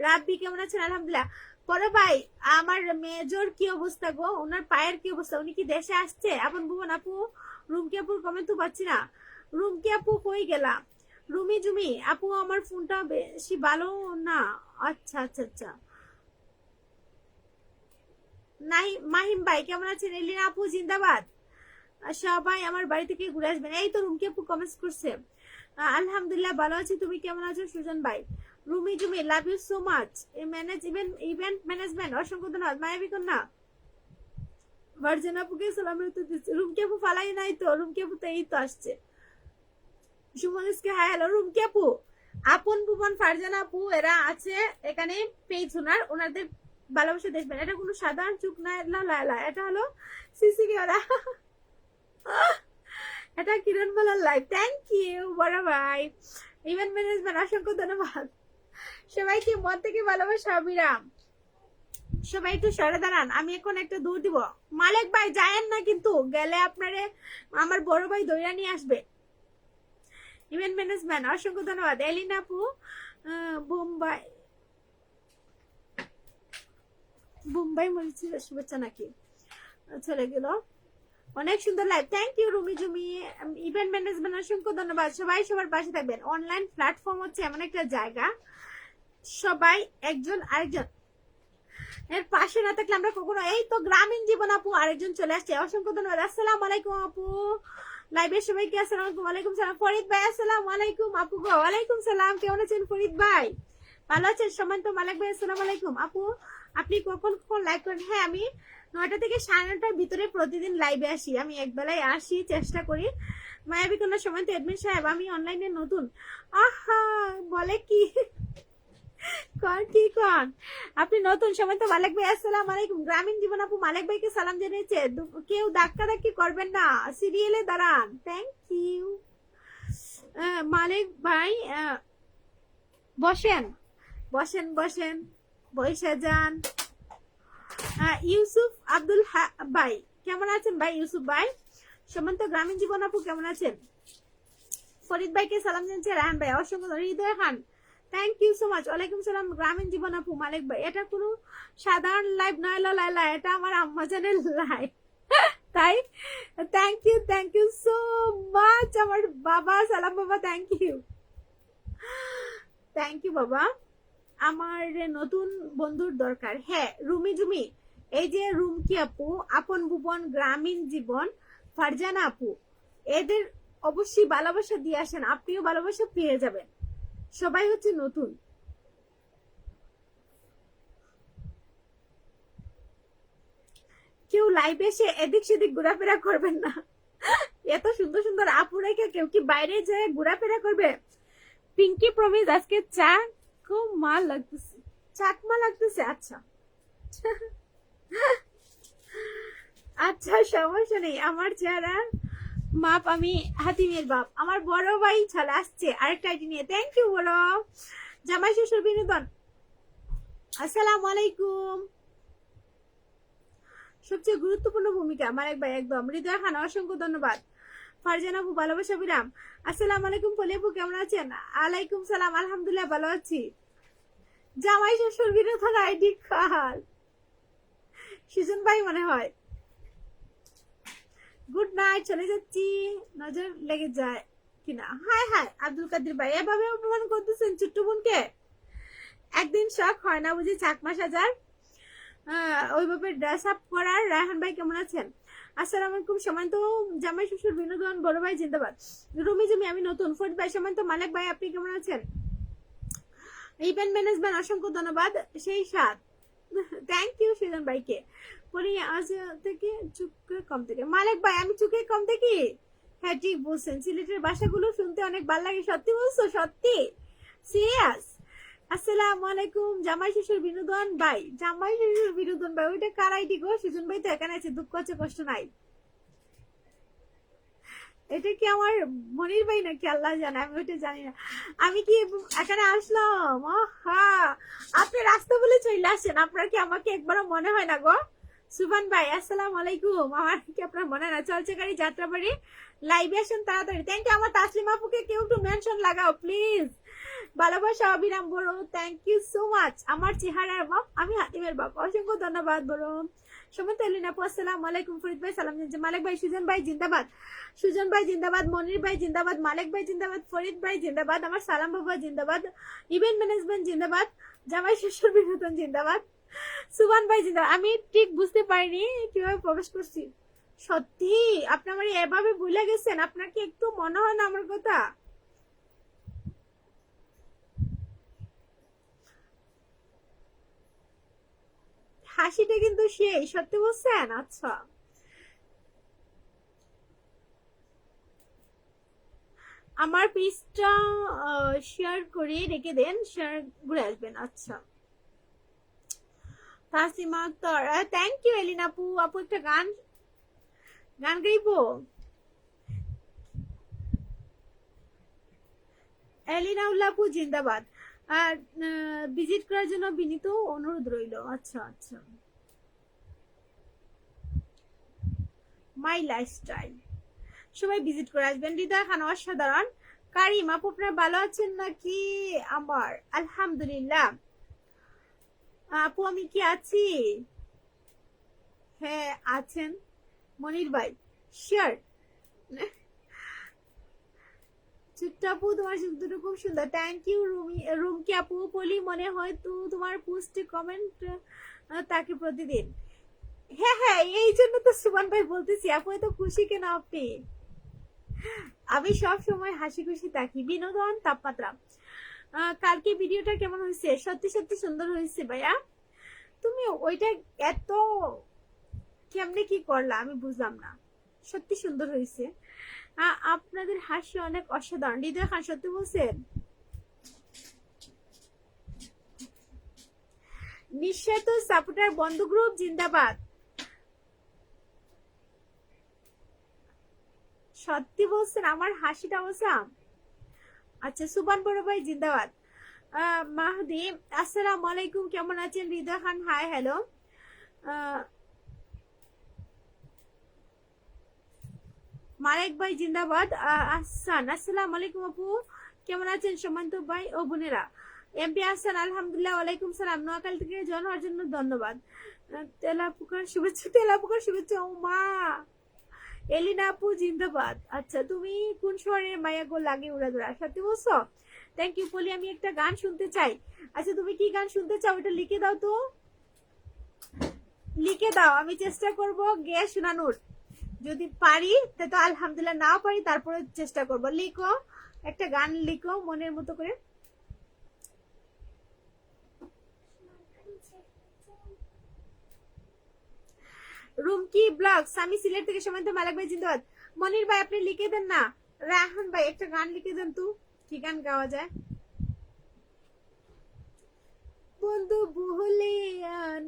রাব্বি কেমন আছেন? আলহামদুলিল্লাহ। বড় ভাই আমার মেজর কি অবস্থা গো? ওনার পায়ের কি অবস্থা? উনি কি দেশে আসছে? আপন ভুবন আপু, রুমকি আপুর কমেন্ট তো পাচ্ছি না। রুমকি আপু কই গেলা? রুমি জুমি আপু আমার ফোনটা বেশি ভালো না। আচ্ছা আচ্ছা আচ্ছা। নাই মাহিম ভাই কেমন আছেন? এলিনা আপু জিন্দাবাদ। সবাই আমার বাড়ি থেকে ঘুরে আসবেন। এই তো রুমকি আপু কমেন্টস করছে। আলহামদুলিল্লাহ ভালো আছি, তুমি কেমন আছো? সুজন ভাই, Rumi Jhumi love you so much. Event management অসংখ্য ধন্যবাদ। মায়াবী কন্যা ভার্জিন আপুকে সালাম দিচ্ছে। রুমকি আপু ফালাই নাই তো? রুমকি আপু তো এই তো আসছে। সুমনিসকে হাই হ্যালো। রুমকি আপু, আপন ভুবন, ফারজানা আপু এরা আছে এখানে পেজ, ওনাদের ভালোবাসা দেখবেন। এটা কোনো সাধারণ চুক না, এটা হলো সিসি ক্যামেরা। এটা কিরণ বলার লাইভ। থ্যাংক ইউ বড় ভাই। ইভেন্ট ম্যানেজমেন্ট অসংখ্য ধন্যবাদ। সবাইকে মন থেকে ভালোবাসা বিরাম। সবাই একটু সরে দাঁড়ান, আমি এখন একটা দৌড় দিব। মালিক ভাই যায়েন না কিন্তু, গেলে আপনারে আমার বড় ভাই দইরা নিয়ে আসবে। ইভেন্ট ম্যানেজমেন্ট অসংখ্য ধন্যবাদ। এলিনা আপু বোম্বাই, বোম্বাই মরিচের শুভেচ্ছা নাকি চলে গেল। অনেক সুন্দর live, thank you Rumi Jumi. Event management অসংখ্য ধন্যবাদ। সবাই সবার পাশে থাকবেন। অনলাইন প্ল্যাটফর্ম হচ্ছে এমন একটা জায়গা, সবাই একজন আরেকজন এর পাশে না থাকলে আমরা কখনো। এই তো গ্রামীণ জীবন আপু আরেকজন চলে আসছে, অসংখ্য ধন্যবাদ। আসসালামু আলাইকুম আপু। লাইভের সবাইকে আসসালামু আলাইকুম। ওয়ালাইকুম সালাম। ফরিদ ভাই আসসালামু আলাইকুম। আপু গো ওয়ালাইকুম সালাম, কেমন আছেন ফরিদ ভাই? ভালো আছেন? সম্মানিত মালিক ভাই আসসালামু আলাইকুম। আপু আপনি কখন কখন লাইভ করেন? হ্যাঁ আমি 9টা থেকে 9:30টার ভিতরে প্রতিদিন লাইভে আসি। আমি একবেলায় আসি, চেষ্টা করি। মায়াবী কন্যা সম্মানিত এডমিন সাহেব, আমি অনলাইনে নতুন। আহা বলে কি কন কি কন, আপনি নতুন সময় তো। মালিক ভাই আসসালামু আলাইকুম। গ্রামীণ জীবন আপু মালিক ভাইকে সালাম জানিয়েছে। কেউ ধাক্কা ধাক্কি করবেন না, সিরিয়ালে দাঁড়ান। থ্যাংক ইউ মালিক ভাই। বসেন বসেন বসেন, বসে যান। ইউসুফ আব্দুল ভাই কেমন আছেন ভাই? ইউসুফ ভাই সীমান্ত গ্রামীণ জীবন আপু কেমন আছেন? ফরিদ ভাইকে সালাম জানছে, রায়হান ভাই অসংখ্য, Hridoy Khan thank you so much, ওয়ালাইকুম সালাম। গ্রামীণ জীবন আপু, মালিক ভাই এটা কোনো সাধারণ লাইভ নয় লাইলা, এটা আমার আম্মাজানের লাইভ, তাই থ্যাংক ইউ সো মাচ আমার বাবা, সালাম বাবা, থ্যাংক ইউ বাবা। আমার নতুন বন্ধুর দরকার, হ্যাঁ রুমি জুমি, এই যে রুমকি আপু, আপন ভুবন, গ্রামীণ জীবন, ফারজানা আপু, এদের অবশ্যই ভালোবাসা দিয়ে আসেন, আপনিও ভালোবাসা পেয়ে যাবেন। সবাই হচ্ছে নতুন। কেউ লাইভে এসে এদিক সেদিক ঘোরাফেরা করবেন না, এত সুন্দর সুন্দর আপুরাইকে কেউ কি বাইরে যায় ঘোরাফেরা করবে? পিঙ্কি প্রমিস আজকে চা খুব মাল লাগতেছে, চাকমা লাগতেছে। আচ্ছা আচ্ছা সমস্যা নেই, আমার চেহারা মাপ, আমি হাতিমের বাপ। আমার বড় ভাই চলে আসছে আরেকটা আইডি নিয়ে, থ্যাংক ইউ বলো। জামাই শ্বশুর বিনোদন, আসসালামু আলাইকুম। সবচেয়ে গুরুত্বপূর্ণ ভূমিকা মালিক ভাই, একদম। হৃদয় খান অসংখ্য ধন্যবাদ। ফারজান আপু ভালোবাসা বিরাম, আসসালামু আলাইকুম। পলি আপু কেমন আছেন? আলাইকুম সালাম, আলহামদুলিল্লাহ ভালো আছি। জামাই শ্বশুর বিনোদন আইডি কার? সুজন ভাই মনে হয়। গুড নাইট, চলে যাচ্ছি, নজর লেগে যায় কিনা। হাই হাই আব্দুল কাদের ভাই, এভাবে অপমান করতেছেন ছোট্ট বোনকে? একদিন শখ হয় না বুঝি চাকমা সাজার, ওইভাবে ড্রেস আপ করার। রায়হান ভাই কেমন আছেন? আসসালামু আলাইকুম। সমান্ত জামাই শ্বশুর বিনোদন, বড় ভাই জিন্দাবাদ। রুমি জমি আমি নতুন। ফরিদ ভাই, সমান্ত, মালিক ভাই আপনি কেমন আছেন? ইভেন্ট ম্যানেজমেন্ট অসংখ্য ধন্যবাদ, সেই সাথ থ্যাংক ইউ সুজন ভাইকে। পরে আজ থেকে চুকে কম থেকে, মালিক ভাই আমি চুকে কম দেখি। হ্যাঁ ঠিক বলছেন, সিলেটের ভাষাগুলো শুনতে অনেক ভালো লাগে। সত্যি বলছো? সত্যি সিরিয়াস? আসসালামু আলাইকুম। জামাই শ্বশুর বিনোদন ভাই, জামাই শ্বশুর বিনোদন ভাই, ওইটা কার আইডি গো? সুজন ভাই তো এখানে আছে, দুঃখ আছে কষ্ট নাই। এটা কি আমার মনির ভাই নাকি আল্লাহ জানে, আমি ওইটা জানি না। আমি কি এখানে আসলাম? আপনি রাস্তা বলে চলে আসেন, আপনার কি আমাকে একবারও মনে হয় না গো? সুবান ভাই আসসালামু আলাইকুম, আমার কি আপনার মনে না? চলছে গাড়ি যাত্রাবাড়ি লাইভে আসেন তাড়াতাড়ি। Thank you. আমার তাসলিমা আপুকে কেউ একটু মেনশন লাগাও প্লিজ। ভালোবাসা অবিরাম বড়, থ্যাংক ইউ সো মাচ। আমার চেহারার বাপ, আমি হাতিমের বাপ, অসংখ্য ধন্যবাদ বড়। সমত এলিনা আপু আসসালামু আলাইকুম। ফরিদ ভাই সালাম জানাচ্ছি। মালিক ভাই, সুজন ভাই জিন্দাবাদ, সুজন ভাই জিন্দাবাদ, মনির ভাই জিন্দাবাদ, মালিক ভাই জিন্দাবাদ, ফরিদ ভাই জিন্দাবাদ, আমার সালাম বাবা জিন্দাবাদ, ইভেন্ট ম্যানেজমেন্ট জিন্দাবাদ, জামাই শ্বশুর বিনোদন জিন্দাবাদ, সুবান ভাই জিন্দাবাদ। আমি ঠিক বুঝতে পারিনি কিভাবে প্রবেশ করছি। সত্যি আপনি আমার এভাবে ভুলে গেছেন? আপনার কি একটু মনে হয় না আমার কথা? হাসিটা কিন্তু সেই, সত্যি বলছেন? আচ্ছা আমার পেজটা শেয়ার করে রেখে দেন, শেয়ার ঘুরে আসবেন। আচ্ছা তাসিমা আক্তার, থ্যাংক ইউ। এলিনা আপু, আপু একটা গান গান গাইবো? এলিনা উল্লাহ আপু জিন্দাবাদ। আর ভিজিট করার জন্য বিনীত অনুরোধ রইল। আচ্ছা আচ্ছা, মাই লাইফস্টাইল, সবাই ভিজিট করে আসবেন। হৃদয় খান অসাধারণ। কারিম আপু আপনারা ভালো আছেন নাকি? আমার আলহামদুলিল্লাহ। আপু আমি কি আছি? হ্যাঁ আছেন। মনির ভাই শিওর। ছোট্ট আপু তোমার দুটো খুব সুন্দর, থ্যাংক ইউ। রুমকি আপু, বলি মনে হয় তো তোমার পোস্টে কমেন্ট তাকে প্রতিদিন। হ্যাঁ হ্যাঁ, এই জন্য তো সুমান ভাই বলতেছি, আপু এত খুশি কেন আপনি? আমি সব সময় হাসি খুশি থাকি। বিনোদন তাপমাত্রা, কালকে ভিডিওটা কেমন হয়েছে? সত্যি সত্যি সুন্দর হয়েছে ভাইয়া। তুমি ওইটা এত কেমনে কি করলা আমি বুঝলাম না, সত্যি সুন্দর হয়েছে। আপনাদের হাসি অনেক অসাধারণ। হৃদয় খান সত্যি বলছেন? নিঃস্বার্থ সাপোর্টার বন্ধু গ্রুপ জিন্দাবাদ। সত্যি বলছেন? আমার হাসিটা বলছাম। আচ্ছা সুবান বড় ভাই জিন্দাবাদ। মাহদি আসসালামু আলাইকুম, কেমন আছেন? Hridoy Khan hi hello. মালিক ভাই জিন্দাবাদ। আহসান, আসসালামু আলাইকুম আপু, কেমন আছেন সম্মানিত ভাই ও বোনেরা? এমপি আহসান আলহামদুলিল্লাহ, ওয়ালাইকুম সালাম। নোয়াখালী থেকে জয়েন হওয়ার জন্য ধন্যবাদ। তেলাপুকার শুভেচ্ছা, তেলাপুকার শুভেচ্ছা। ও মা, এলিনা আপু জিন্দাবাদ। আচ্ছা, তুমি কোন শহরের মায়া গো লাগে উড়াদুরা, সত্যি বলছো? থ্যাংক ইউ পলি। আমি একটা গান শুনতে চাই। আচ্ছা, তুমি কি গান শুনতে চাও ওটা লিখে দাও তো, লিখে দাও, আমি চেষ্টা করব গেয়ে শোনানোর। যদি পারি তো আলহামদুলিল্লাহ, নাও পারি তারপরে চেষ্টা করব। লিখো, একটা গান লিখো মনের মতো করে। রুমকি ব্লগস, আমি সিলেট থেকে সম্মানিত মালিক ভাই জিন্দাবাদ। মনির ভাই আপনি লিখে দেন না। রায়হান ভাই একটা গান লিখে দেন তো, কি গান গাওয়া যায়? বন্ধু ভুলে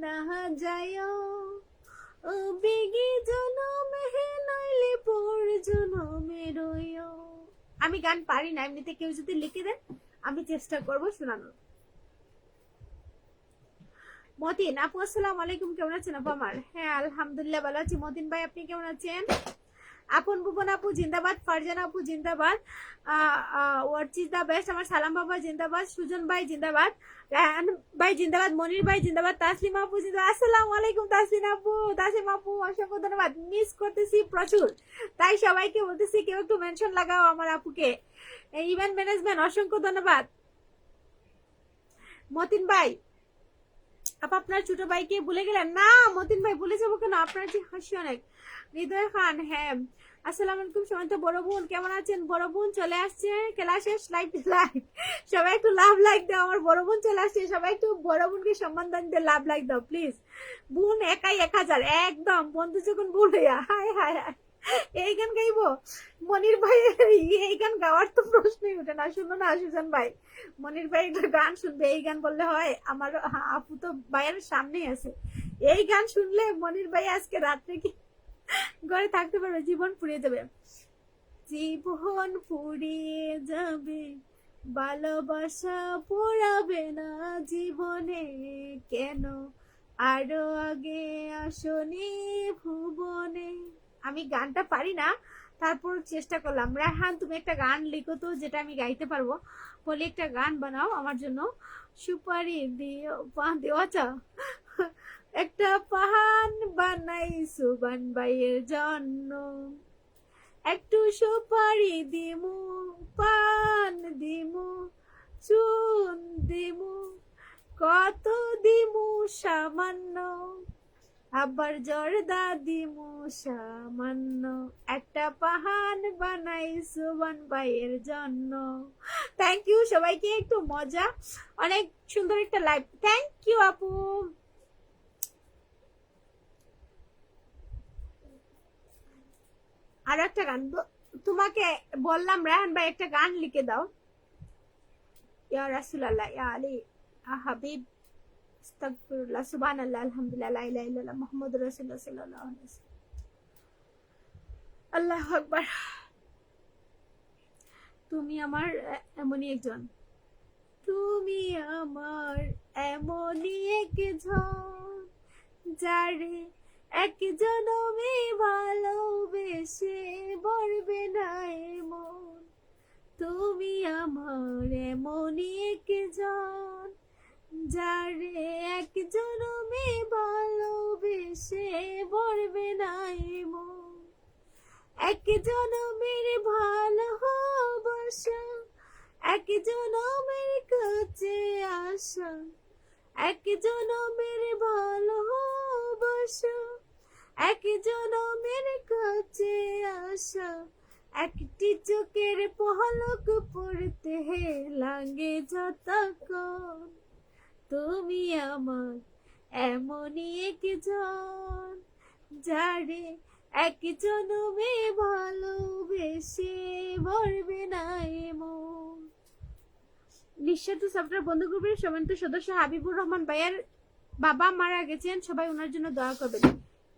না যায় ও বেগে জনমে নইলে পর জনমে রইও। আমি গান পারি না এমনিতে, কেউ যদি লিখে দেন আমি চেষ্টা করব শোনানোর। মতিন আপু আসসালামু আলাইকুম, কেমন আছেন আপু? আমার হ্যাঁ আলহামদুলিল্লাহ ভালো আছি। মতিন ভাই আপনি কেমন আছেন? আপন ভুবন আপু জিন্দাবাদ, ফারজানা আপু জিন্দাবাদ, হোয়াট ইজ দা বেস্ট আমার সালাম বাবা জিন্দাবাদ, সুজন ভাই জিন্দাবাদ, রায়হান ভাই জিন্দাবাদ, মনির ভাই জিন্দাবাদ, তাসলিমা আপু জিন্দাবাদ। আসসালামু আলাইকুম তাসলিম আপু, তাসলিম আপু অসংখ্য ধন্যবাদ। মিস করতেছি প্রচুর, তাই সবাইকে বলতেছি কেউ একটু মেনশন লাগাও আমার আপুকে। ইভেন্ট ম্যানেজমেন্ট অসংখ্য ধন্যবাদ। মতিন ভাই আপনার ছোট ভাইকে ভুলে গেলেন না? মতিন ভাই ভুলে যাবো কেন, আপনার যে হাসি অনেক। হৃদয় খান, হ্যাঁ আসসালামু আলাইকুম সবাই। বড় বোন কেমন আছেন? বড় বোন চলে আসছে, খেলা শেষ, লাইক লাইক, সবাই একটু লাভ লাইক দাও। আমার বড় বোন চলে আসছে, সবাই একটু বড় বোনকে সম্মান দান দিয়ে লাভ লাইক দাও প্লিজ। বোন একাই 1000, একদম বন্ধু যখন ভুল হইয়া। হায় হায় হায়, এই গান গাইবো? মনির ভাই এই গান গাওয়ার তো প্রশ্নই ওঠে না। শুনো না সুজন ভাই, মনির ভাই একটা গান শুনবে, এই গান বললে হয়? আমার আপু তো ভাইয়ের সামনেই আছে, এই গান শুনলে মনির ভাই আজকে রাত্রে কি ঘরে থাকতে পারবে? জীবন ফুরিয়ে যাবে, জীবন ফুরিয়ে যাবে, ভালোবাসা পোড়াবে না জীবনে কেন, আরো আগে আসনি ভুবনে। আমি গানটা পারি না, তারপর চেষ্টা করলাম। রায়হান তুমি একটা গান লিখো তো যেটা আমি গাইতে পারবো। বলি একটা গান বানাও আমার জন্য, সুপারি দিও দিও। আচ্ছা, একটা পাহান বানাই সুবান ভাইয়ের জন্য, একটু সুপারি দিমু, পান দিমু, চুন দিমু, কত দিমু সামান্য, আবার জর্দা দিমু সামান্য, একটা পাহান বানাই সুবান ভাইয়ের জন্য। থ্যাংক ইউ সবাইকে, একটু মজা, অনেক সুন্দর একটা লাইভ। থ্যাংক ইউ আপু। আর একটা গান তোমাকে বললাম, রায়হান ভাই একটা গান লিখে দাও। ইয়া রাসূলুল্লাহ, ইয়া আলী, হাবিব, আস্তাগফিরুল্লাহ, সুবহানাল্লাহ, আলহামদুলিল্লাহ, লা ইলাহা ইল্লাল্লাহ, মুহাম্মাদুর রাসূলুল্লাহ সাল্লাল্লাহু আলাইহি ওয়াসাল্লাম, আল্লাহু আকবার। তুমি আমার এমনই একজন, তুমি আমার এমনই একজন, যারে এক জনমে ভালোবেসে বলবে না এমন। তুমি আমার এমনই একজন, যারে এক জনমে ভালোবেসে বলবে না এমন। এক জনমের ভালোবাসা, এক জনমের কাছে আসা, এক জনমের ভালোবাসা, এক জনমের কাছে আসা, একটি চোখের পলক পড়তে হে লাগে যতক্ষণ। তুমি আমার এমনই একজন, যারে এক জনমে ভালোবেসে বলবে না এমন। নিঃস্বার্থ সফটওয়্যার বন্ধু গ্রুপের সম্মানিত সদস্য হাবিবুর রহমান ভাইয়ের বাবা মারা গেছেন, সবাই ওনার জন্য দোয়া করবেন।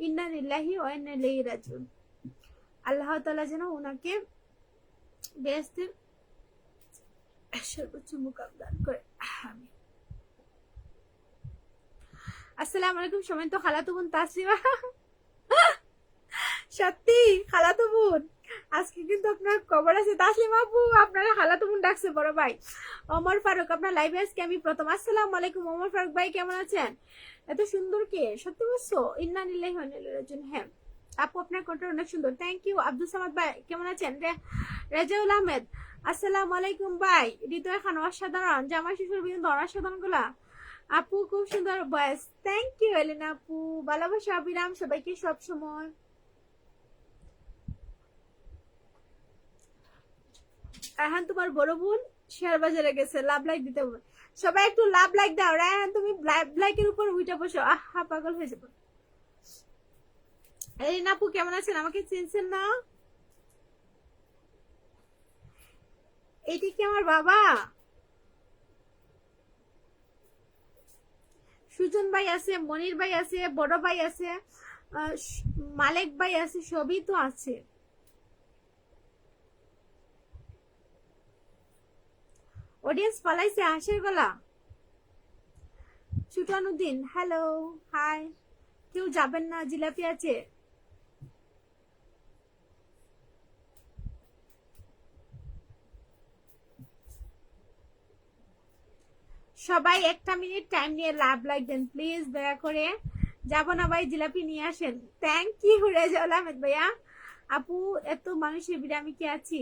ইন্না লিল্লাহি ওয়া ইন্না ইলাইহি রাজিউন। আল্লাহ তাআলা যেন ওনাকে বেহেশতের সর্বোচ্চ মুকাম দান করে, আমিন। আসসালামু আলাইকুম সম্মানিত খালাতো বোন তাসলিমা, সত্যি খালাতো বোন আজকে কিন্তু আপনার খবর আছে। তাসলিমা আপু আপনার হালাত মন ডাকছে বড় ভাই। ওমর ফারুক আপনার লাইভে আজকে আমি প্রথম। আসসালামু আলাইকুম ওমর ফারুক ভাই, কেমন আছেন? এত সুন্দর কে, সত্যি বলছো? ইন্না লিল্লাহি ওয়া ইন্না ইলাইহি রাজিউন। হ্যাঁ আপু আপনার কণ্ঠ অনেক সুন্দর, থ্যাংক ইউ। আব্দুল সামাদ ভাই কেমন আছেন? রেজাউল আহমেদ আসসালামু আলাইকুম ভাই। হৃদয় খান অসাধারণ, জামাই শ্বশুর বিন্দু অসাধারণ গুলা। আপু খুব সুন্দর ভয়েস, থ্যাংক ইউ এলিনা আপু। ভালোবাসা অবিরাম সবাইকে সব সময়। রায়হান তোমার বড় বোন শেয়ার বাজারে গেছে, লাভ লাইক দিতে হবে। সবাই একটু লাভ লাইক দাও। রায়হান তুমি লাভ লাইকের উপর উইটা বসো, আহা পাগল হয়ে যাবো। এলিনা আপু কেমন আছেন? আমাকে চিনছেন না? এটি কি আমার বাবা? সুজন ভাই আছে, মনির ভাই আছে, বড় ভাই আছে, মালিক ভাই আছে, সবই তো আছে। অডিয়েন্স পালাইছে হাসির গলা। সুটানুদ্দিন হ্যালো হাই। কেউ যাবেন না, জিলাপি আছে। সবাই একটা মিনিট টাইম নিয়ে লাভ লাইক দেন প্লিজ, দয়া করে। যাব না ভাই, জিলাপি নিয়ে আসেন। থ্যাংক ইউ রেজাউল আহমেদ ভাইয়া। আপু এত মানুষের ভিড়ে আমি কি আছি?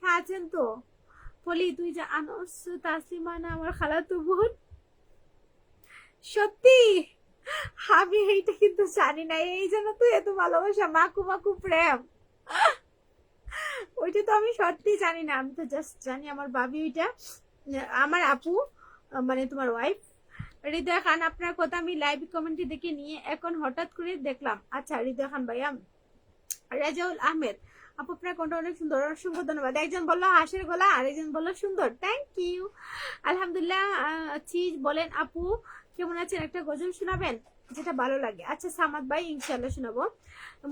হ্যাঁ আছেন তো। বলি তুই যা আনস তাসলিমা না আমার খালাতো বোন? সত্যি আমি এইটা কিন্তু জানি না, এই জন্য তো এত ভালোবাসা, মাকু মাকু প্রেম। ওইটা তো আমি সত্যি জানি না, আমি তো জাস্ট জানি আমার ভাবি ওইটা আমার আপু, মানে তোমার ওয়াইফ। হৃদয় খান আপনার কথা আমি লাইভ কমেন্টে দেখে নিয়ে এখন হঠাৎ করে দেখলাম। আচ্ছা হৃদয় খান ভাইয়া। রেজাউল আহমেদ আপু আপনার কোনটা অনেক সুন্দর, অসংখ্য ধন্যবাদ। একজন বললো হাঁসের গলা, আরেকজন বললো সুন্দর, থ্যাংক ইউ। আলহামদুলিল্লাহ আছি। বলেন আপু কেমন আছেন? একটা গজল শোনাবেন যেটা ভালো লাগে। আচ্ছা সামাদ ভাই ইনশাল্লাহ শোনাবো।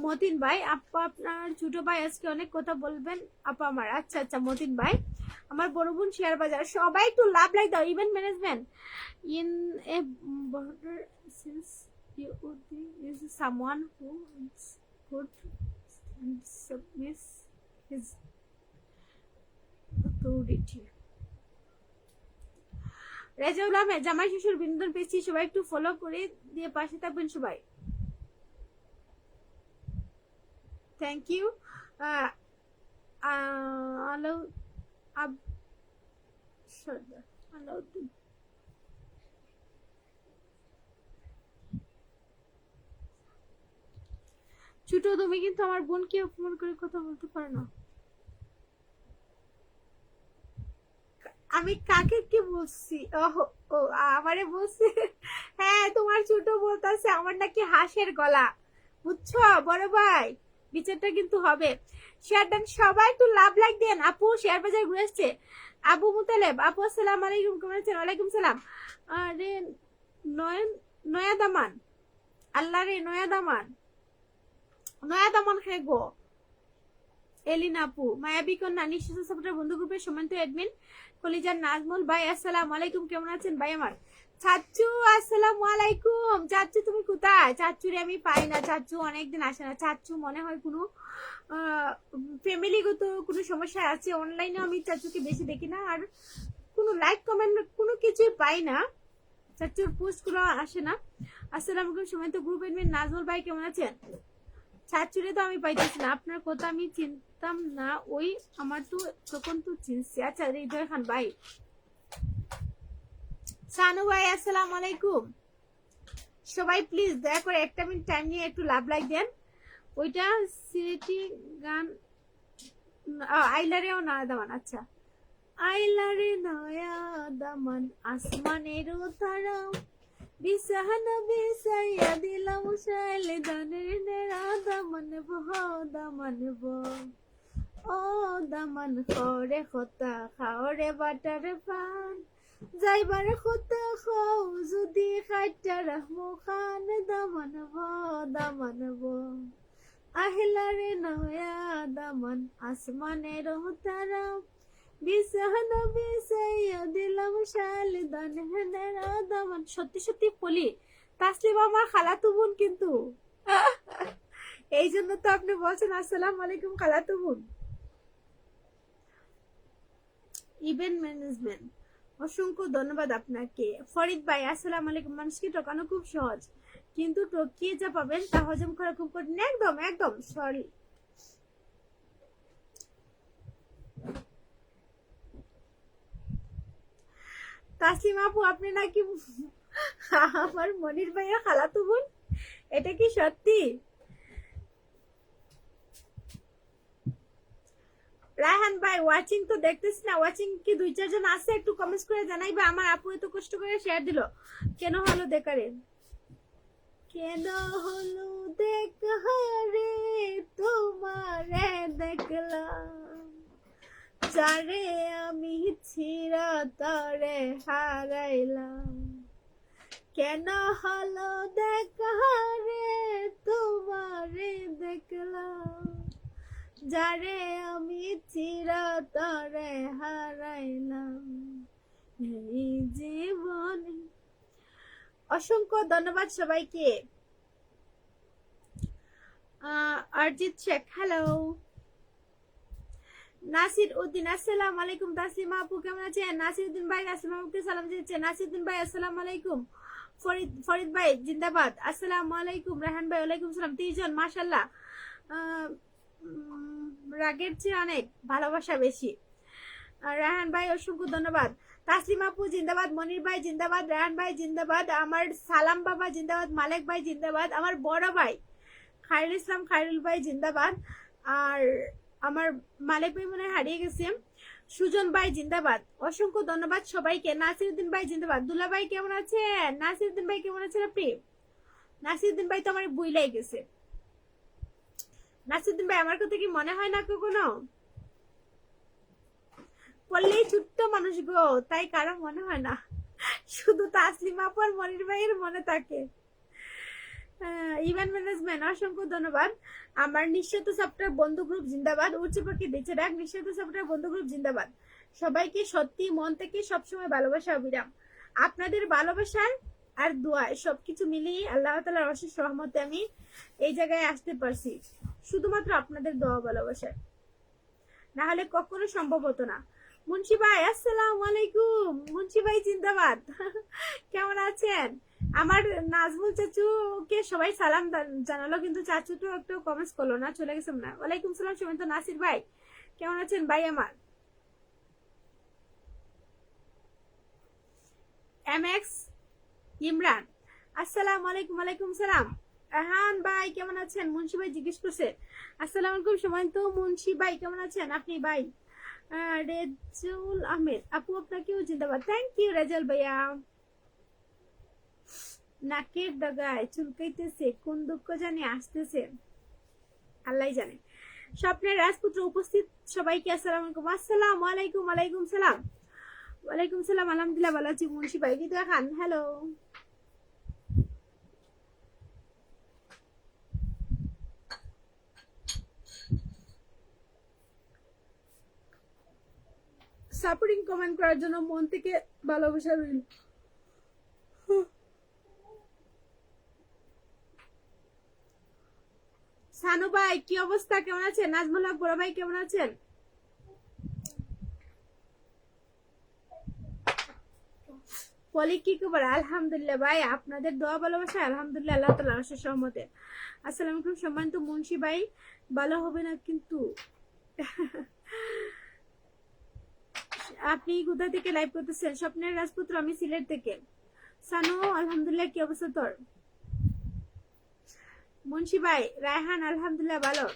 মতিন ভাই আপা আপনার ছোট ভাই আজকে অনেক কথা বলবেন আপা আমার। আচ্ছা আচ্ছা মতিন ভাই আমার বড় বোন শেয়ার বাজার। সবাই একটু লাভ লাইক দাও। Event management in a border since you is someone who is good and submits his authority. Rezaul Ahmed জামাই শ্বশুর বিনোদন পেয়েছি, সবাই একটু ফলো করে দিয়ে পাশে থাকবেন সবাই, থ্যাংক ইউ। আলাউদ্দিন ছোট তুমি কিন্তু আমার বোনকে অপমান করে কথা বলতে পারো না। আমি কাকে কি বলছি? ও আমারে বলছি। হ্যাঁ তোমার ছোট বলতেছে আমার নাকি হাঁসের গলা, বুঝছো বড় ভাই? বিচারটা কিন্তু হবে। শেয়ার দেন সবাই, একটু লাভ লাইক দেন। আপু শেয়ার বাজার ঘুরে আসছে। আবু মুতালেব আপু আসসালাম আলাইকুম, কেমন আছেন? ওয়ালাইকুম সালাম। আরে নয়ন নয়া দামান, আল্লাহ রে নয়া দামান, নয়া দামান খে গো। এলিনা আপু মায়াবী কন্যা নিঃশ্বাস সাপোর্টার বন্ধু গ্রুপের সম্মানিত অ্যাডমিন কলিজার নাজমুল ভাই আসসালামু আলাইকুম, কেমন আছেন ভাই আমার? চাচ্চু আসসালামু আলাইকুম। চাচ্চু তুমি কোথায়? চাচ্চুরে আমি পাই না, চাচ্চু অনেকদিন আসে না। চাচ্চু মনে হয় কোনো ফ্যামিলিগত কোনো সমস্যা আছে। অনলাইনে আমি চাচ্চুকে বেশি দেখি না, আর কোনো লাইক কমেন্ট কোনো কিছুই পাই না, চাচ্চুর পোস্ট গুলো আসে না। আসসালামু আলাইকুম সম্মানিত গ্রুপ অ্যাডমিন নাজমুল ভাই, কেমন আছেন? চাচুরে তো আমি পাইতেছি না, আপনার কথা আমি চিনতাম না, ওই আমার তো তখন তো চিনছি। আচ্ছা হৃদয় খান ভাই, সানু ভাই আসসালামু আলাইকুম। সবাই প্লিজ দয়া করে একটা মিনিট টাইম নিয়ে একটু লাভ লাইক দেন। ওইটা সিলেটি গান আইলারেও নয়া দামান। আচ্ছা আইলারে নয়া দামান আসমানের তারা বিসাহানা বিসাইয়া দিলাম শাইলে দানের নেরা দামান বহ দামান ও দামান খরে খতা খাওরে বাটারে পান যাইবারে খতা খাও যদি খাইটার মুখান দামান দামান আহিলারে নয়া দামান আসমানের তারা বিসাহানা বিসাইয়া দিলাম শাইলে দানের নেরা দামান। সত্যি সত্যি বলি তাসলিমা আমার খালাতো বোন কিন্তু। এই জন্য তো আপনি বলছেন আসসালামু আলাইকুম খালাতো বোন। ইভেন্ট ম্যানেজমেন্ট, অসংখ্য ধন্যবাদ আপনাকে। ফরিদ ভাই আসসালামু আলাইকুম। মানুষকে ঠকানো খুব সহজ, কিন্তু টকিয়ে যা পাবেন তা হজম করা খুব কঠিন। একদম একদম সরি। তাসলিমা আপু আপনি নাকি আমার মনির ভাইয়ের খালাতো বোন, এটা কি সত্যি? রায়হান ভাই ওয়াচিং তো দেখতেছি না, ওয়াচিং কি 2-4 জন আছে? একটু কমেন্টস করে জানাইবা। আমার আপু এত কষ্ট করে শেয়ার দিল, কেন হলো দেখারে? কেন হলো দেখারে তোমারে দেখলাম, যারে আমি ছিড়া তারে হারাইলাম। কেন হলো দেখারে তোমারে দেখলাম, যারে আমি চিরতরে হারাইলাম এই জীবনে। অসংখ্য ধন্যবাদ সবাইকে। অরিজিৎ শেখ হ্যালো। নাসির উদ্দিন আসসালামু আলাইকুম। তাসলিমা আপু কেমন আছেন? নাসির উদ্দিন ভাই তাসলিমা আপুকে সালাম দিচ্ছে। নাসির উদ্দিন ভাই আসসালামু আলাইকুম। ফরিদ ভাই জিন্দাবাদ আসসালামু আলাইকুম। রাহান ভাই ওয়ালাইকুম সালাম। 30 জন মাশাআল্লাহ। রাগের চেয়ে অনেক ভালোবাসা বেশি। রাহান ভাই অসংখ্য ধন্যবাদ। তাসলিম আপু জিন্দাবাদ, মনির ভাই জিন্দাবাদ, রাহান ভাই জিন্দাবাদ, আমার সালাম বাবা জিন্দাবাদ, মালেক ভাই জিন্দাবাদ, আমার বড় ভাই খায়রুল ইসলাম খায়রুল ভাই জিন্দাবাদ, আর আমার মালেক ভাই মনে হারিয়ে গেছে, সুজন ভাই জিন্দাবাদ। অসংখ্য ধন্যবাদ সবাইকে। নাসিরউদ্দিন ভাই জিন্দাবাদ। দুলা ভাই কেমন আছেন? নাসিরউদ্দিন ভাই কেমন আছেন আপনি? নাসিরউদ্দিন ভাই তো আমার বুইলাই গেছে। নাসিরউদ্দিন ভাই আমার কথা কি মনে হয় না কখনো? পড়লেই ছোট্ট মানুষ গো, তাই কারো মনে হয় না, শুধু তাসলিমা আপু আর মনির ভাইয়ের মনে থাকে। ইভেন্ট ম্যানেজমেন্ট অসংখ্য ধন্যবাদ। আমার নিঃস্বার্থ সফটওয়্যার বন্ধু গ্রুপ জিন্দাবাদ। উচ্চ পাখি বেঁচে রাখ নিঃস্বার্থ সফটওয়্যার বন্ধু গ্রুপ জিন্দাবাদ। সবাইকে সত্যি মন থেকে সবসময় ভালোবাসা অবিরাম। আপনাদের ভালোবাসার আর দোয়ায় সবকিছু মিলিয়ে আল্লাহ তাআলার অশেষ রহমতে আমি এই জায়গায় আসতে পারছি, শুধুমাত্র আপনাদের দোয়া ভালোবাসায়, না হলে কখনো সম্ভব হতো না। মুন্সি ভাই আসসালামু আলাইকুম। মুন্সি ভাই জিন্দাবাদ। কেমন আছেন? আমার নাজমুল চাচুকে সবাই সালাম জানালো, কিন্তু চাচু তো একটু কমেন্টস করলো না, চলে গেছে না। ওয়ালাইকুম সালাম সুমন্ত নাসির ভাই কেমন আছেন ভাই আমার? এমএক্স ইমরান আসসালামু আলাইকুম। ওয়ালাইকুম সালাম। রাহান ভাই কেমন আছেন? মুন্সি ভাই জিজ্ঞেস করছে। আসসালামু আলাইকুম সুমন্ত। মুন্সি ভাই কেমন আছেন আপনি ভাই? রেজুল আহমেদ আপু আপনাকেও জিন্দাবাদ। থ্যাংক ইউ রেজাল ভাইয়া। নাকের ডগায় চুলকাইতেছে, কোন দুঃখ জানি আসতেছে, আল্লাহ জানে। স্বপ্নের রাজপুত্র উপস্থিত সবাইকে আসসালামু আলাইকুম। আসসালামু আলাইকুম। ওয়ালাইকুম সালাম। ওয়ালাইকুম সালাম। আলহামদুলিল্লাহ ভালো আছি। মুন্সি ভাই কিন্তু খান হ্যালো। সাপোর্টিং কমেন্ট করার জন্য মন থেকে ভালোবাসা রইল। সানু ভাই কি অবস্থা, কেমন আছেন? নাজমুল হক বড় ভাই কেমন আছেন? পলি কি খবর? আলহামদুলিল্লাহ ভাই, আপনাদের দোয়া ভালোবাসা আলহামদুলিল্লাহ আল্লাহ তাআলার অশেষ রহমতে। আসসালামু আলাইকুম সম্মানিত মুন্সি ভাই, ভালো হবে না কিন্তু। আপনি কোথা থেকে লাইভ করতেছেন? স্বপ্নের রাজপুত্র, আমি সিলেট থেকে। সানু আলহামদুলিল্লাহ, কি অবস্থা তোর? মুন্সি ভাই রায়হান আলহামদুলিল্লাহ ভালো।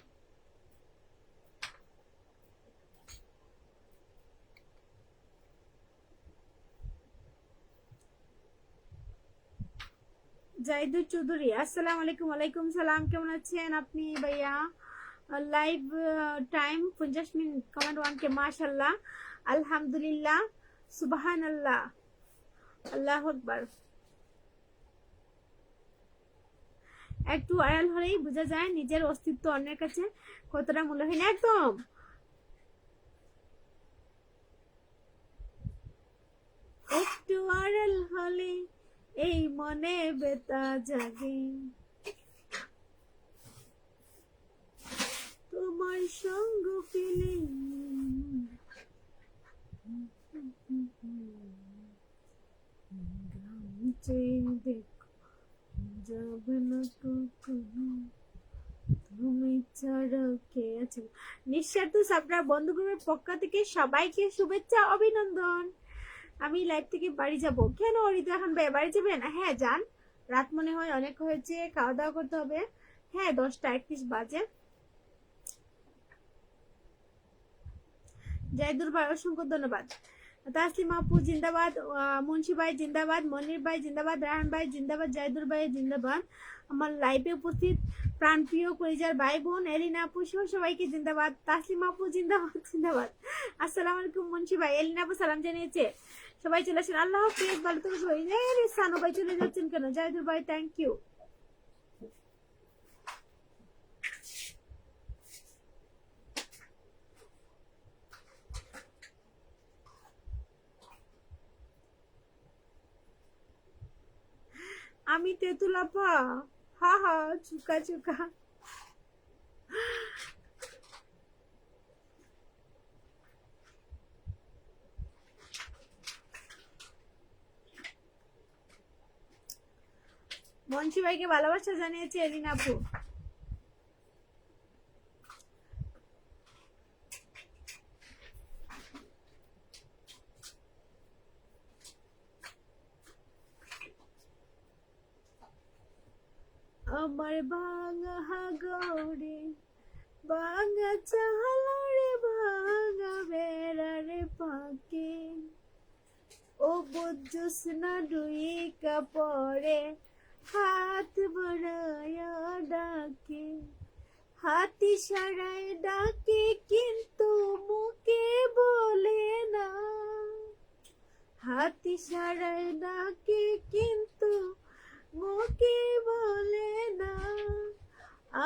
জাহিদুর চৌধুরী আসসালামু আলাইকুম। ওয়ালাইকুম সালাম। কেমন আছেন আপনি ভাইয়া? Live time 50 minute. Comment 1K মাশাআল্লাহ আলহামদুলিল্লাহ সুবহানাল্লাহ আল্লাহু আকবার। একটু আড়াল হলেই বোঝা যায় নিজের অস্তিত্ব অন্যের কাছে কতটা মূল্যহীন। একদম একটু আড়াল হলে এই মনে বেতা জাগে। তোমার সঙ্গ পেলে দেখো যাবে না কখনো তুমি ছাড়া কে আছে। নিঃস্বার্থ সাবরা বন্ধু গ্রুপের পক্ষ থেকে সবাইকে শুভেচ্ছা অভিনন্দন। আমি লাইভ থেকে বাড়ি যাব। কেন হৃদয় এখন ভাই বাড়ি যাবেন? হ্যাঁ যান, রাত মনে হয় অনেক হয়েছে, খাওয়া দাওয়া করতে হবে। হ্যাঁ 10টা 31 বাজে। জাহিদুল ভাই অসংখ্য ধন্যবাদ। তাসলিমা আপু জিন্দাবাদ, মুন্সি ভাই জিন্দাবাদ, মনির ভাই জিন্দাবাদ, রাহান ভাই জিন্দাবাদ, জাহিদুল ভাই জিন্দাবাদ। আমার লাইভে উপস্থিত প্রাণপ্রিয় কলিজার ভাই বোন এলিনা আপু সহ সবাইকে জিন্দাবাদ। তাসলিমা আপু জিন্দাবাদ জিন্দাবাদ। আসসালামু আলাইকুম মুন্সি ভাই। এলিনা আপু সালাম জানিয়েছে। সবাই চলে আসেন। আল্লাহ হাফেজ, ভালো থেকে সবাই। সানু ভাই চলে যাচ্ছেন কেন? জাহিদুল ভাই থ্যাংক ইউ। আমি তেতুল আপা, হা হা চুকা চুকা। মনসি ভাইকে ভালোবাসা জানিয়েছে এলিনা আপু। আমার ভাঙা হাগরে ভাঙা চালারে ভাঙা বেড়ারে পাকে ও বুঝুস না ডুই কাপড়ে হাত বাড়ায়া ডাকে, হাতি সারায় ডাকে কিন্তু মুখে বলে না, হাতি সারায় ডাকে কিন্তু মুখে বলে না।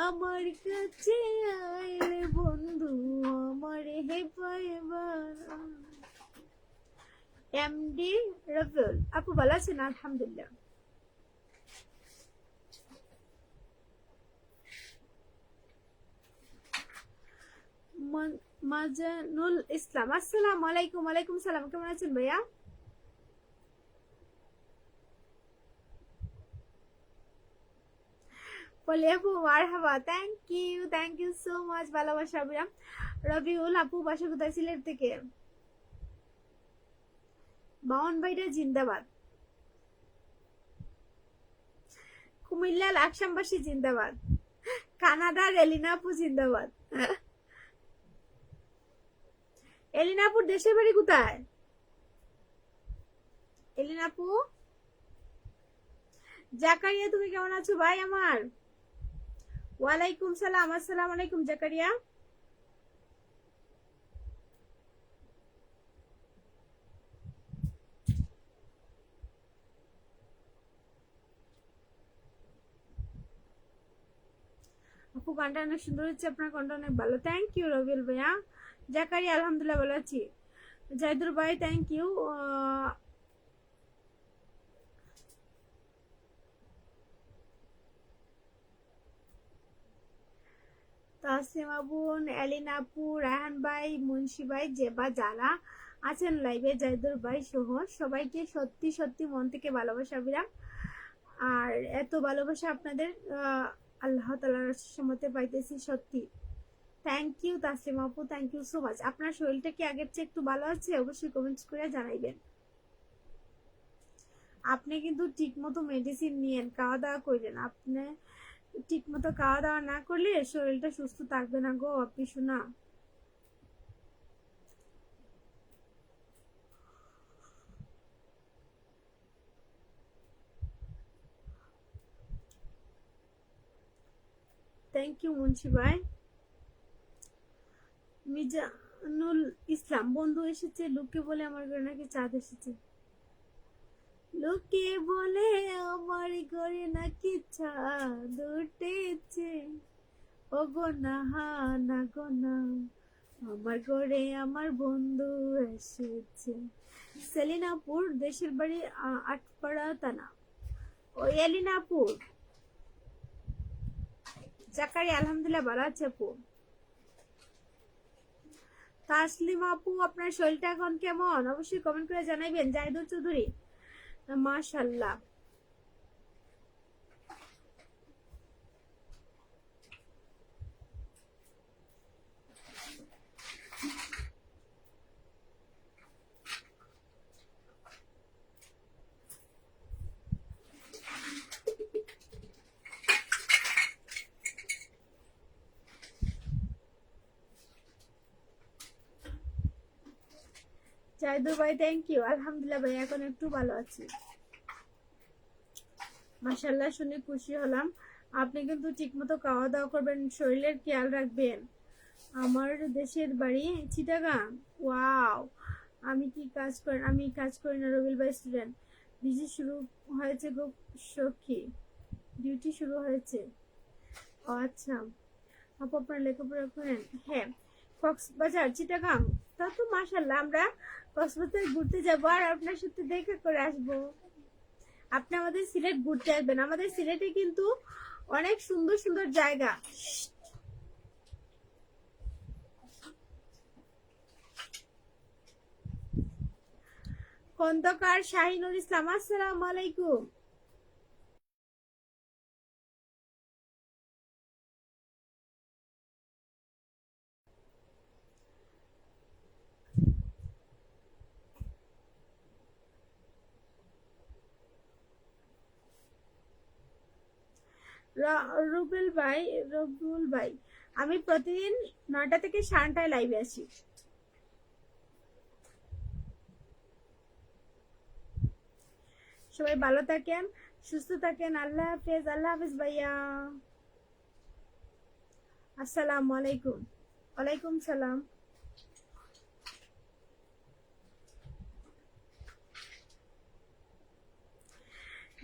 আমার কাছে আইলে বন্ধু আমার হে পাইবার। এমডি রবিউল আপু ভালো আছেন? আলহামদুলিল্লাহ। মাজানুল ইসলাম আসসালামু আলাইকুম। ওয়ালাইকুম সালাম, কেমন আছেন ভাইয়া? বলে আপু মারহাবা, থ্যাংক ইউ সো মাচ ভালোবাসা অবিরাম। রবিউল আপু বাসা কোথায়? সিলেট থেকে। বাউন ভাইরা জিন্দাবাদ। কুমিল্লা লাকসামবাসী জিন্দাবাদ। কানাডার এলিনা আপু জিন্দাবাদ। এলিনা আপুর দেশের বাড়ি কোথায়? এলিনা আপু জাকারিয়া তুমি কেমন আছো ভাই আমার? ওয়ালাইকুম সালাম, আসসালামু আলাইকুম জাকারিয়া। আপু গানটা অনেক সুন্দর হচ্ছে, আপনার গানটা অনেক ভালো। থ্যাংক ইউ রবিউল ভাইয়া। জাকারিয়া আলহামদুলিল্লাহ ভালো আছি। জাহিদুল ভাই থ্যাংক ইউ। তাসলিমা বোন, এলিনা আপু, রায়হান ভাই, মুন্সি ভাই, জেবা যারা আছেন লাইভে, জাহিদুল ভাই সহ সবাইকে সত্যি সত্যি মন থেকে ভালোবাসা বিরাম। আর এত ভালোবাসা আপনাদের আল্লাহ তাআলার সম্মতে পাইতেছি সত্যি। থ্যাংক ইউ তাসলিমা আপু, থ্যাংক ইউ সো মাচ। আপনার শরীরটা কি আগের চেয়ে একটু ভালো আছে? অবশ্যই কমেন্টস করে জানাইবেন। আপনি কিন্তু ঠিক মতো মেডিসিন নিয়েন, খাওয়া দাওয়া করেন। আপনি ঠিক মতো খাওয়া দাওয়া না করলে শরীরটা সুস্থ থাকবে না গো আপনি শোনা। থ্যাংক ইউ মুন্সি ভাই। মিজানুল ইসলাম বন্ধু এসেছে, লোকে বলে আমার ঘরে নাকি চাঁদ এসেছে। লোকে বলে আমার ঘরে নাকি চাঁদ উঠেছে। ও গো না না গো না, আমার ঘরে আমার বন্ধু এসেছে। সেলিনাপুর দেশের বাড়ি আটপাড়া থানা। ও এলিনাপুর। জাকারি আলহামদুলিল্লাহ ভালো আছে আপু। তাসলিম আপু আপনার শরীরটা এখন কেমন অবশ্যই কমেন্ট করে জানাইবেন। জাহিদুল চৌধুরী মাশাআল্লাহ। জাহিদুল ভাই থ্যাংক ইউ। আলহামদুলিল্লাহ ভাই এখন একটু ভালো আছি মাশাআল্লাহ, শুনে খুশি হলাম। আপনি কিন্তু ঠিকমতো খাওয়া দাওয়া করবেন, শরীরের খেয়াল রাখবেন। আমার দেশের বাড়ি চিটাগাং। ওয়াও, আমি কাজ করি না রবিল ভাই, স্টুডেন্ট। ডিউটি শুরু হয়েছে গো সখী, ডিউটি শুরু হয়েছে। ও আচ্ছা, আপু আপনার লেখাপড়া করেন? হ্যাঁ, কক্সবাজার চিটাগাং। তা তো মাশাআল্লাহ, আমরা কক্সবাজার ঘুরতে যাবো আর আপনার সাথে দেখা করে আসবো। আপনি আমাদের সিলেট ঘুরতে আসবেন, আমাদের সিলেটে কিন্তু অনেক সুন্দর সুন্দর জায়গা। খন্দকার শাহিনুর ইসলাম আসসালামু আলাইকুম। রুবেল ভাই, রবুল ভাই, আমি প্রতিদিন 9টা থেকে 9টায় লাইভে আসি। সবাই ভালো থাকেন, সুস্থ থাকেন। আল্লাহ হাফেজ। আল্লাহ হাফেজ ভাইয়া। আসসালামু আলাইকুম। ওয়ালাইকুম সালাম।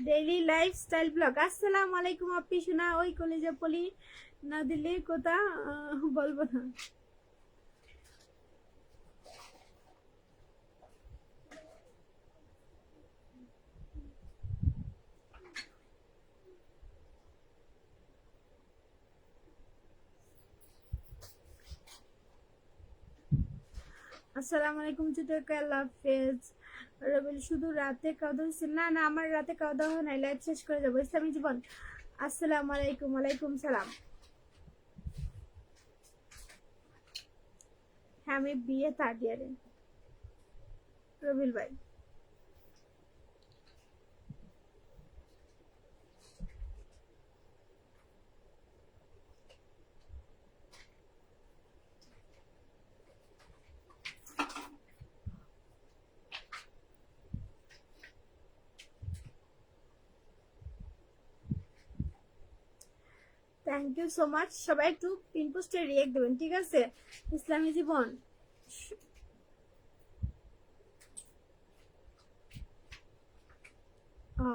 Daily lifestyle blog. আসসালামু আলাইকুম আপনি শোনা, ওই কলেজে পলি না দিলে কথা বলবো না। আসসালামু আলাইকুম চিত্রকা, আল্লাহ হাফেজ। রবিল শুধু রাতে খাওয়া দাওয়া হচ্ছে? না না, আমার রাতে খাওয়া দাওয়া হয় নাই, লাইভ শেষ করে যাবো। ইসলামী জীবন। আসসালামু আলাইকুম। ওয়ালাইকুম সালাম। হ্যাঁ, আমি বিয়ে 3rd ইয়ারে। রবিল ভাই, থ্যাংক ইউ সো মাচ। সবাই একটু পিন পোস্টে রিয়েক্ট দেবেন, ঠিক আছে? ইসলামী জীবন। ও,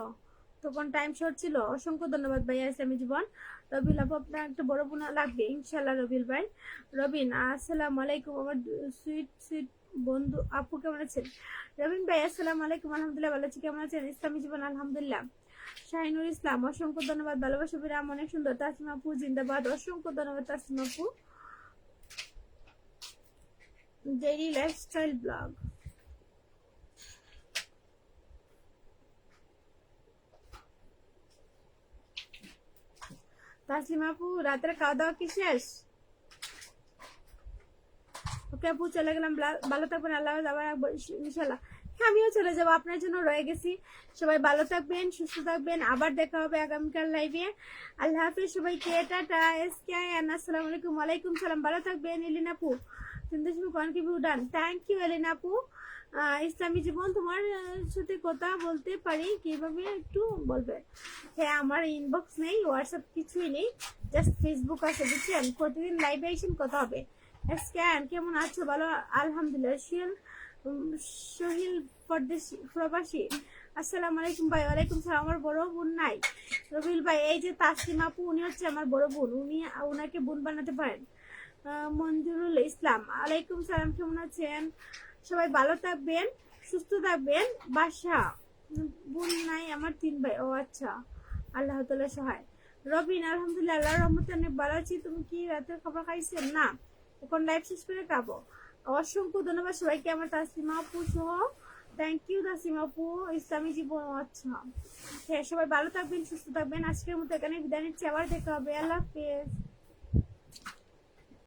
তখন টাইম শর্ট ছিল। অসংখ্য ধন্যবাদ ভাইয়া ইসলামী জীবন। রবিল আপু আপনার একটা বড় বোন লাগবে ইনশাল্লাহ। রবিল ভাই, রবিন আসসালামু আলাইকুম আমার সুইট সুইট বন্ধু আপু, কেমন আছেন? রবিন ভাই আসসালামু আলাইকুম। আলহামদুলিল্লাহ ভালো আছি, কেমন আছেন? ইসলামী জীবন আলহামদুলিল্লাহ। শাহিনুর ইসলাম অসংখ্য ধন্যবাদ। ভালোবাসা বিরাম অনেক সুন্দর। তাসলিমা আপু জিন্দাবাদ, অসংখ্য ধন্যবাদ তাসলিমা আপু। Daily lifestyle blog. তাসলিমা আপু রাতের খাওয়া দাওয়া কি শেষ? ওকে আপু, চলে গেলাম। ভালো থাকবেন, আল্লাহ আবার ইনশাল্লাহ। হ্যাঁ, আমিও চলে যাবো, আপনার জন্য রয়ে গেছি। সবাই ভালো থাকবেন, সুস্থ থাকবেন, আবার দেখা হবে আগামীকাল লাইভে। আল্লাহ হাফিজ সবাইকে, টাটা। আসসালামু আলাইকুম। ওয়ালাইকুম সালাম। ভালো থাকবেন। এলিনা আপু ডান, থ্যাংক ইউ এলিনা আপু। ইসলামী জীবন, তোমার সাথে কথা বলতে পারি কিভাবে একটু বলবে? হ্যাঁ, আমার ইনবক্স নেই, হোয়াটসঅ্যাপ কিছুই নেই, জাস্ট ফেসবুক আছে, বুঝছেন? প্রতিদিন লাইভে এসে কথা হবে। স্ক্যান কেমন আছো? ভালো আলহামদুলিল্লাহ। সোহিল পরদেশি প্রবাসী। আসসালামু আলাইকুম ভাই। ওয়ালাইকুম সালাম। আমার বড় বোন নাই রবিল ভাই, এই যে তাসলিম আপু, উনি হচ্ছে আমার বড় বোন, উনাকে বোন বানাতে পারেন। মঞ্জুরুল ইসলাম আলাইকুম সালাম, কেমন আছেন? সবাই ভালো থাকবেন, সুস্থ থাকবেন। বাসা বোন নাই আমার, 3 ভাই। ও আচ্ছা, আল্লাহ তাআলা সহায়। রবিন আলহামদুলিল্লাহ আল্লাহর রহমতে অনেক ভালো আছি। তুমি কি রাতের খাবার খাইছেন? না, এখন লাইভ শেষ করে খাবো। অসংখ্য ধন্যবাদ সবাইকে, আমার তাসলিমা আপু সহ। থ্যাংক ইউ তাসলিমা আপু। ইসলামী জীবন, আচ্ছা হ্যাঁ, সবাই ভালো থাকবেন, সুস্থ থাকবেন। আজকের মতো এখানে বিদায় নিচ্ছি, আবার দেখা হবে, আল্লাহ হাফেজ।